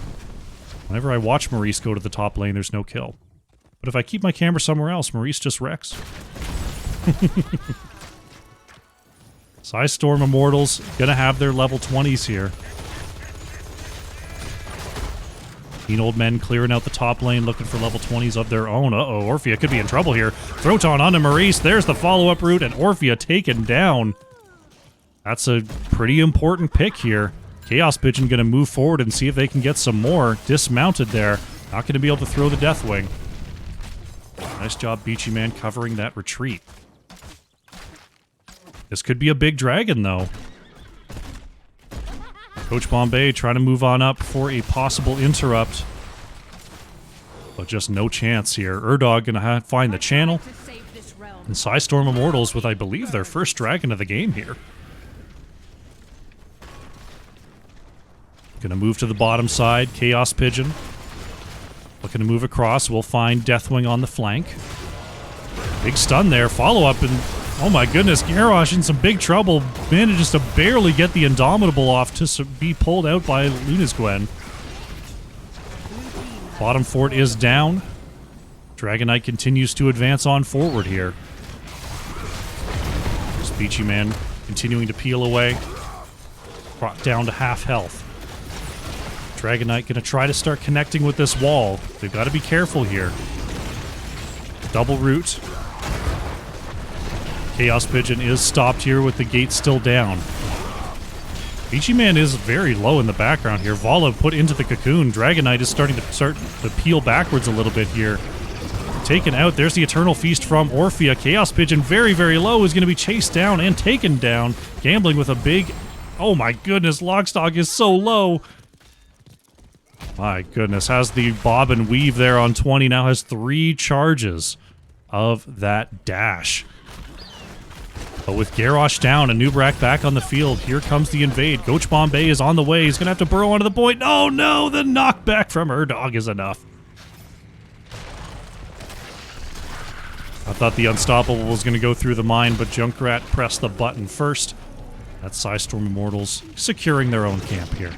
Whenever I watch Maurice go to the top lane, there's no kill. But if I keep my camera somewhere else, Maurice just wrecks. Psistorm Immortals gonna have their level 20s here. Mean Old Men clearing out the top lane, looking for level 20s of their own. Uh-oh, Orphea could be in trouble here. Throton onto Maurice. There's the follow-up route, and Orphea taken down. That's a pretty important pick here. Chaos Pigeon gonna move forward and see if they can get some more. Dismounted there. Not gonna be able to throw the Deathwing. Nice job, Beachy Man, covering that retreat. This could be a big dragon, though. Coach Bombay trying to move on up for a possible interrupt. But just no chance here. Urdog gonna find the channel. And Psistorm Immortals with, I believe, their first dragon of the game here. Gonna move to the bottom side. Chaos Pigeon. Looking to move across. We'll find Deathwing on the flank. Big stun there. Follow-up and... oh my goodness, Garrosh in some big trouble. Manages to barely get the Indomitable off to be pulled out by Luna's Gwen. Bottom fort is down. Dragon Knight continues to advance on forward here. Beachy Man continuing to peel away. Brought down to half health. Dragon Knight gonna try to start connecting with this wall. They've got to be careful here. Double root. Chaos Pigeon is stopped here with the gate still down. Beachy Man is very low in the background here. Vala put into the cocoon. Dragon Knight is starting to peel backwards a little bit here. Taken out. There's the Eternal Feast from Orphea. Chaos Pigeon very, very low is going to be chased down and taken down. Gambling with a big... oh my goodness, Lockstock is so low. My goodness, has the bob and weave there on 20. Now has 3 charges of that dash. But with Garrosh down and Nubrak back on the field, here comes the invade. Coach Bombay is on the way. He's going to have to burrow onto the point. Oh no, the knockback from Urdog is enough. I thought the Unstoppable was going to go through the mine, but Junkrat pressed the button first. That's Psistorm Immortals securing their own camp here.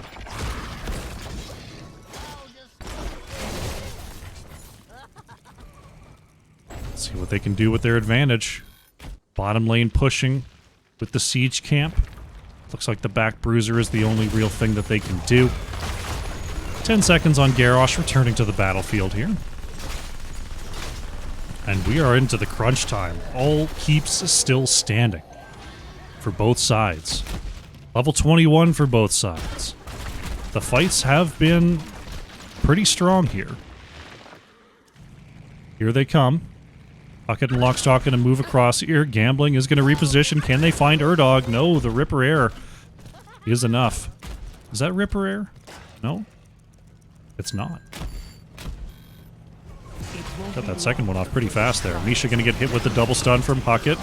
Let's see what they can do with their advantage. Bottom lane pushing with the siege camp. Looks like the back bruiser is the only real thing that they can do. 10 seconds on Garrosh returning to the battlefield here. And we are into the crunch time. All keeps still standing for both sides. Level 21 for both sides. The fights have been pretty strong here. Here they come. Bucket and Lockstock going to move across here. Gambling is going to reposition. Can they find Urdog? No, the Ripper Air is enough. Is that Ripper Air? No? It's not. Got that second one off pretty fast there. Misha going to get hit with the double stun from Huckett.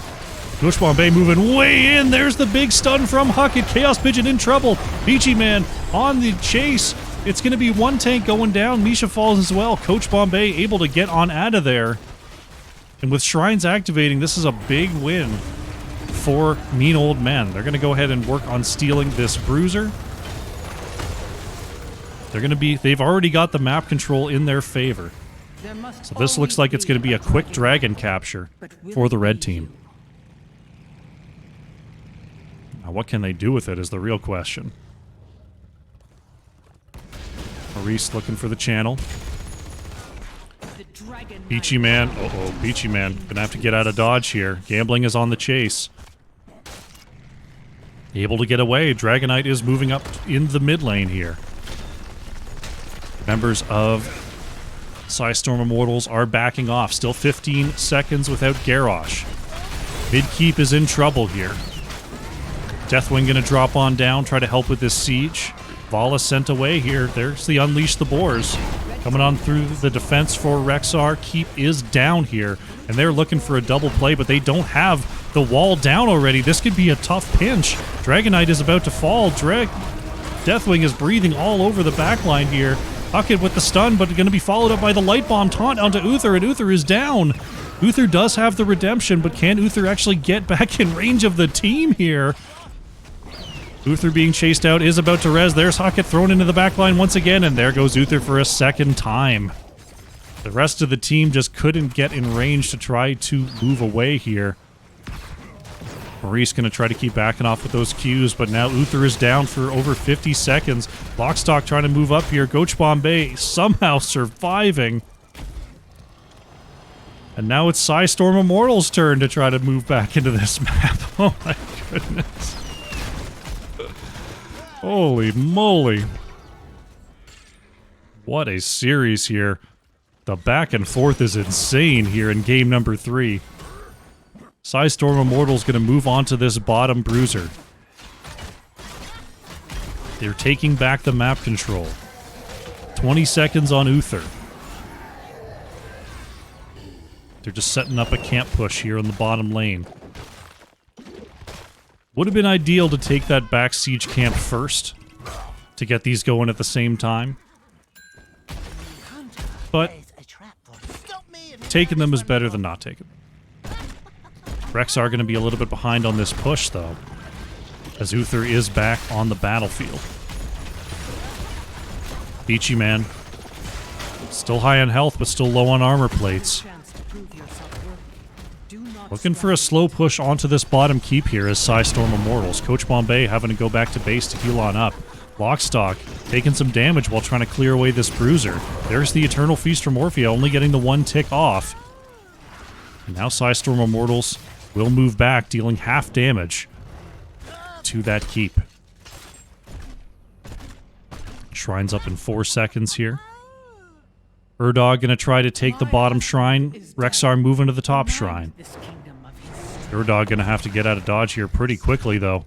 Coach Bombay moving way in. There's the big stun from Huckett. Chaos Pigeon in trouble. Beachy Man on the chase. It's going to be one tank going down. Misha falls as well. Coach Bombay able to get on out of there. And with Shrines activating, this is a big win for Mean Old Men. They're going to go ahead and work on stealing this bruiser. They've already got the map control in their favor. So this looks like it's going to be a quick dragon capture for the red team. Now what can they do with it is the real question. Maurice looking for the channel. Beachy Man. Uh-oh, Beachy Man. Gonna have to get out of dodge here. Gambling is on the chase. Able to get away. Dragonite is moving up in the mid lane here. Members of Psistorm Immortals are backing off. Still 15 seconds without Garrosh. Midkeep is in trouble here. Deathwing gonna drop on down, try to help with this siege. Vala sent away here. There's the Unleash the Boars. Coming on through the defense for Rexar. Keep is down here, and they're looking for a double play, but they don't have the wall down already. This could be a tough pinch. Dragonite is about to fall. Deathwing is breathing all over the backline here. Huckett with the stun, but going to be followed up by the Light Bomb taunt onto Uther, and Uther is down. Uther does have the redemption, but can Uther actually get back in range of the team here? Uther being chased out is about to res. There's Huckett thrown into the backline once again, and there goes Uther for a second time. The rest of the team just couldn't get in range to try to move away here. Maurice going to try to keep backing off with those Qs, but now Uther is down for over 50 seconds. Lockstock trying to move up here. Coach Bombay somehow surviving. And now it's Psistorm Immortals' turn to try to move back into this map. Oh my goodness. Holy moly. What a series here. The back and forth is insane here in game number 3. Psistorm Immortals going to move on to this bottom bruiser. They're taking back the map control. 20 seconds on Uther. They're just setting up a camp push here in the bottom lane. Would have been ideal to take that back siege camp first to get these going at the same time. But taking them is better than not taking them. Rexar going to be a little bit behind on this push, though, as Uther is back on the battlefield. Beachy Man. Still high on health, but still low on armor plates. Looking for a slow push onto this bottom keep here as Psistorm Immortals. Coach Bombay having to go back to base to heal on up. Lockstock taking some damage while trying to clear away this bruiser. There's the Eternal Feast from Morphia, only getting the one tick off. And now Psistorm Immortals will move back, dealing half damage to that keep. Shrine's up in 4 seconds here. Urdog gonna try to take the bottom shrine. Rexar moving to the top shrine. Urdog gonna have to get out of dodge here pretty quickly, though.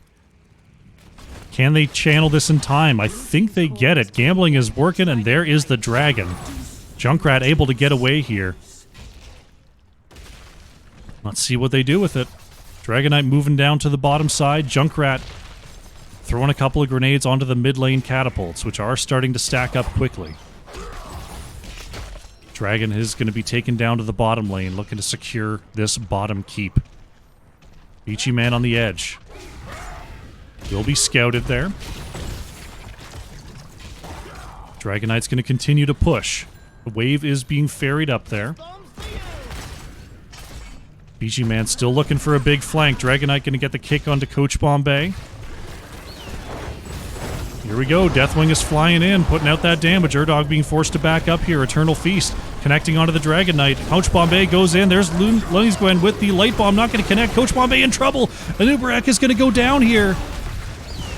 Can they channel this in time? I think they get it. Gambling is working, and there is the dragon. Junkrat able to get away here. Let's see what they do with it. Dragonite moving down to the bottom side. Junkrat throwing a couple of grenades onto the mid lane catapults, which are starting to stack up quickly. Dragon is going to be taken down to the bottom lane, looking to secure this bottom keep. Beachy Man on the edge. Will be scouted there. Dragonite's going to continue to push. The wave is being ferried up there. Beachy Man still looking for a big flank. Dragonite going to get the kick onto Coach Bombay. Here we go. Deathwing is flying in, putting out that damage. Urdog being forced to back up here. Eternal Feast connecting onto the Dragon Knight. Coach Bombay goes in. There's Lunisgwen with the Light Bomb. Not going to connect. Coach Bombay in trouble. Anubarak is going to go down here.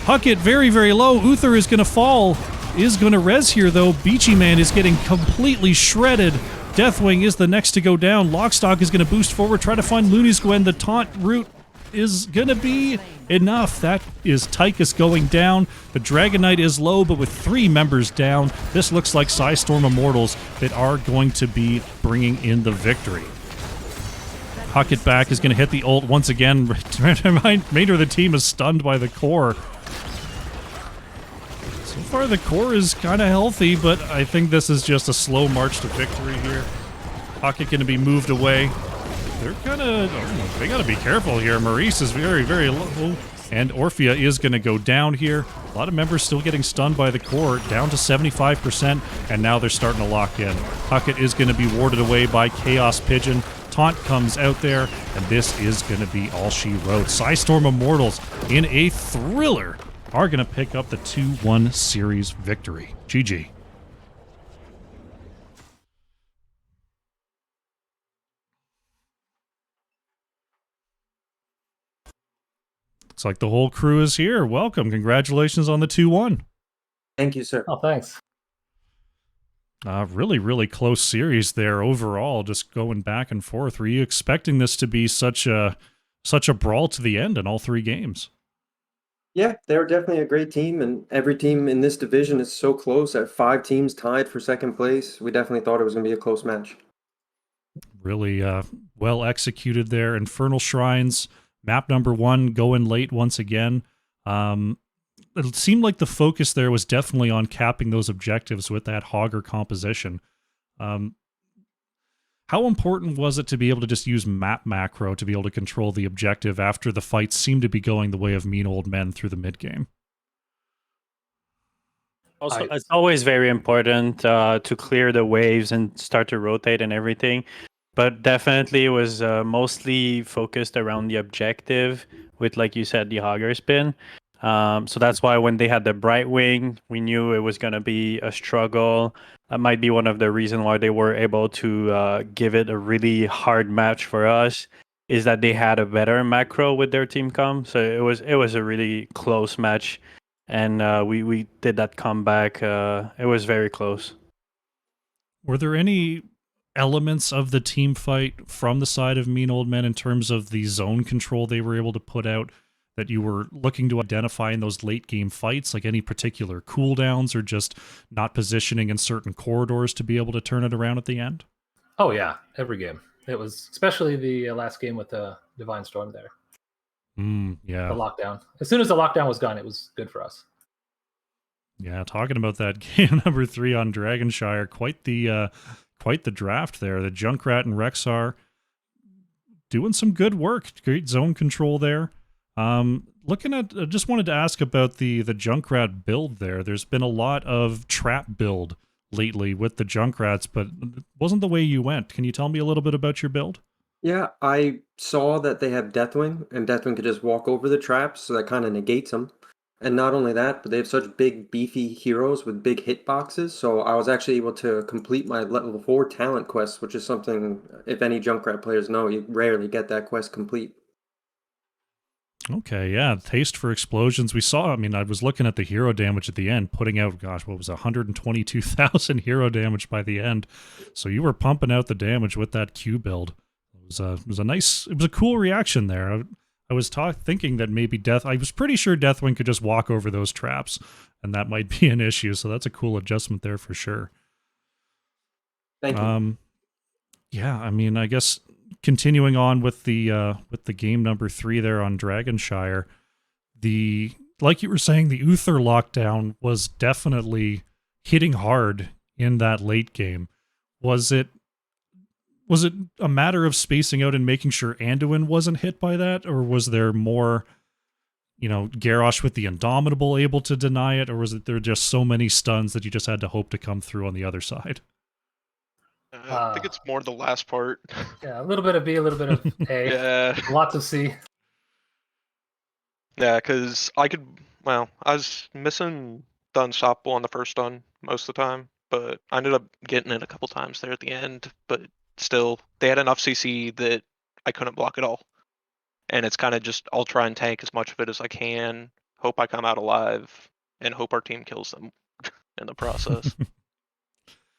Huckett very, very low. Uther is going to fall. Is going to res here, though. Beachy Man is getting completely shredded. Deathwing is the next to go down. Lockstock is going to boost forward, try to find Lunisgwen. The taunt route is going to be enough. That is Tychus going down. The Dragon Knight is low, but with 3 members down, this looks like Psistorm Immortals that are going to be bringing in the victory. Huckett back is going to hit the ult once again. Remainder of the team is stunned by the core. So far, the core is kind of healthy, but I think this is just a slow march to victory here. Huckett going to be moved away. They're they got to be careful here. Maurice is very, very low, and Orphea is going to go down here. A lot of members still getting stunned by the core, down to 75%, and now they're starting to lock in. Huckett is going to be warded away by Chaos Pigeon. Taunt comes out there, and this is going to be all she wrote. Psistorm Immortals, in a thriller, are going to pick up the 2-1 series victory. GG. Looks like the whole crew is here. Welcome. Congratulations on the 2-1. Thank you, sir. Oh, thanks. Really, really close series there overall, just going back and forth. Were you expecting this to be such a brawl to the end in all 3 games? Yeah, they're definitely a great team, and every team in this division is so close. At 5 teams tied for second place, we definitely thought it was going to be a close match. Really well executed there. Infernal Shrines, map number 1, going late once again. It seemed like the focus there was definitely on capping those objectives with that Hogger composition. How important was it to be able to just use map macro to be able to control the objective after the fights seemed to be going the way of mean old men through the mid-game? Also, it's always very important to clear the waves and start to rotate and everything. But definitely it was mostly focused around the objective with, like you said, the Hogger spin. So that's why when they had the Bright Wing, we knew it was going to be a struggle. That might be one of the reasons why they were able to give it a really hard match for us, is that they had a better macro with their team comp. So it was a really close match, and we did that comeback. It was very close. Were there any elements of the team fight from the side of Mean Old Men in terms of the zone control they were able to put out that you were looking to identify in those late game fights, like any particular cooldowns or just not positioning in certain corridors to be able to turn it around at the end? Oh yeah, every game. It was especially the last game with the Divine Storm there. Yeah. The lockdown. As soon as the lockdown was gone, it was good for us. Yeah, talking about that game number 3 on Dragonshire, quite the draft there. The Junkrat and Rexar doing some good work. Great zone control there. Looking at, just wanted to ask about the Junkrat build there. There's been a lot of trap build lately with the Junkrats, but it wasn't the way you went. Can you tell me a little bit about your build? Yeah, I saw that they have Deathwing, and Deathwing could just walk over the traps, so that kind of negates them. And not only that, but they have such big, beefy heroes with big hitboxes, so I was actually able to complete my level 4 talent quest, which is something, if any Junkrat players know, you rarely get that quest complete. Okay, yeah, Taste for Explosions. We saw, I mean, I was looking at the hero damage at the end, putting out, gosh, what was 122,000 hero damage by the end. So you were pumping out the damage with that Q build. It was a cool reaction there. I was thinking that maybe I was pretty sure Deathwing could just walk over those traps, and that might be an issue, so that's a cool adjustment there for sure. Thank you. Yeah, I mean, I guess continuing on with the game number 3 there on Dragonshire, like you were saying, the Uther lockdown was definitely hitting hard in that late game. Was it a matter of spacing out and making sure Anduin wasn't hit by that, or was there more, Garrosh with the Indomitable able to deny it, or was it there just so many stuns that you just had to hope to come through on the other side? I think it's more the last part. Yeah, a little bit of B, a little bit of A. Yeah. Lots of C. Yeah, because I was missing the unstoppable on the first stun most of the time, but I ended up getting it a couple times there at the end. But still, they had enough CC that I couldn't block it all. And it's kind of just I'll try and tank as much of it as I can, hope I come out alive, and hope our team kills them in the process.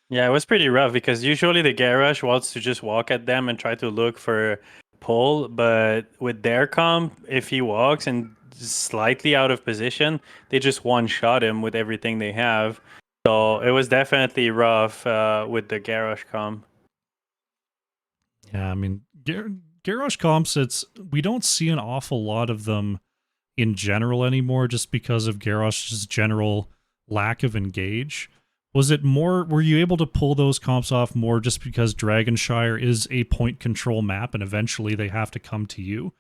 Yeah, it was pretty rough because usually the Garrosh wants to just walk at them and try to look for pull, but with their comp, if he walks and slightly out of position, they just one-shot him with everything they have. So it was definitely rough with the Garrosh comp. Yeah, I mean, Garrosh comps, we don't see an awful lot of them in general anymore just because of Garrosh's general lack of engage. Was it more, were you able to pull those comps off more just because Dragonshire is a point control map and eventually they have to come to you?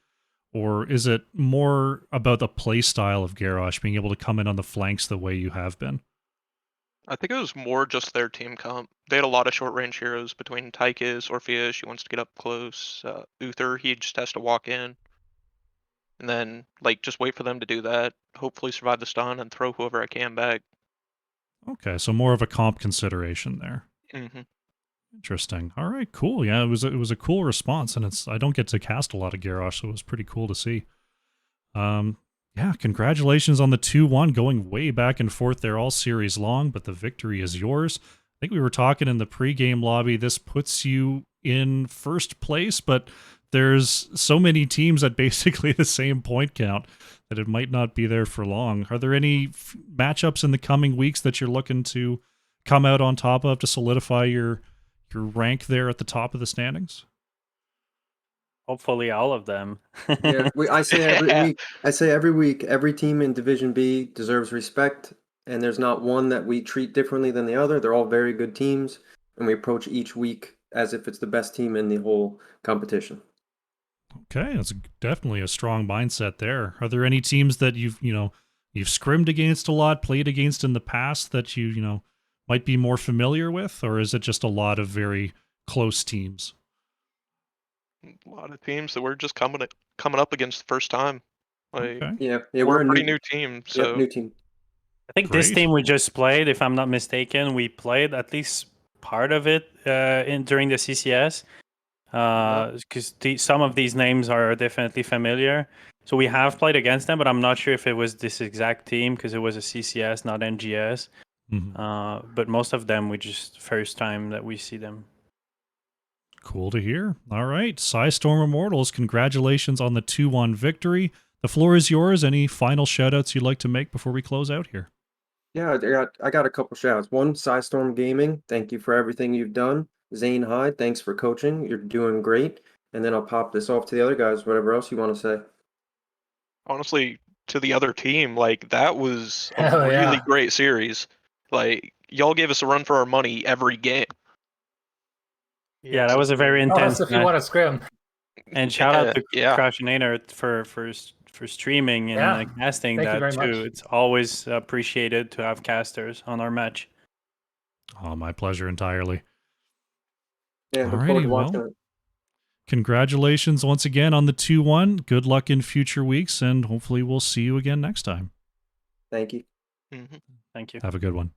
Or is it more about the play style of Garrosh being able to come in on the flanks the way you have been? I think it was more just their team comp. They had a lot of short range heroes between Tychus, Orpheus, she wants to get up close. Uther, he just has to walk in. And then, like, just wait for them to do that. Hopefully survive the stun and throw whoever I can back. Okay, so more of a comp consideration there. Mm-hmm. Interesting. All right, cool. Yeah, it was a cool response, and I don't get to cast a lot of Garrosh, so it was pretty cool to see. Yeah, congratulations on the 2-1, going way back and forth there all series long, but the victory is yours. I think we were talking in the pregame lobby. This puts you in first place, but there's so many teams at basically the same point count that it might not be there for long. Are there any matchups in the coming weeks that you're looking to come out on top of to solidify your rank there at the top of the standings? Hopefully all of them. Yeah, I say every week. I say every week, every team in Division B deserves respect, and there's not one that we treat differently than the other. They're all very good teams, and we approach each week as if it's the best team in the whole competition. Okay, that's definitely a strong mindset there. Are there any teams that you've scrimmed against a lot, played against in the past that you might be more familiar with, or is it just a lot of very close teams? A lot of teams that we're just coming up against the first time. Like, Okay. Yeah, we're a a pretty new team, so Yep, new team. I think this Great. team we just played, if I'm not mistaken, we played at least part of it during the CCS. Because some of these names are definitely familiar. So we have played against them, but I'm not sure if it was this exact team because it was a CCS, not NGS. Mm-hmm. But most of them, we just first time that we see them. Cool to hear. All right, Psistorm Immortals, congratulations on the 2-1 victory. The floor is yours. Any final shout-outs you'd like to make before we close out here? Yeah, I got a couple shouts. One, Psistorm Gaming, thank you for everything you've done. Zane Hyde, thanks for coaching. You're doing great. And then I'll pop this off to the other guys, whatever else you want to say. honestly, to the other team, like, that was a Hell yeah. really great series. Like, y'all gave us a run for our money every game. Yeah, that was a very Oh, intense that's if you match. want to scrim. And shout out to Yeah. Crashinator for streaming and Yeah, casting thank you that very too. much. It's always appreciated to have casters on our match. Oh, my pleasure entirely. Yeah, look forward to Alrighty, watching well, it. congratulations once again on the 2-1. Good luck in future weeks, and hopefully we'll see you again next time. Thank you. Mm-hmm. Thank you. Have a good one.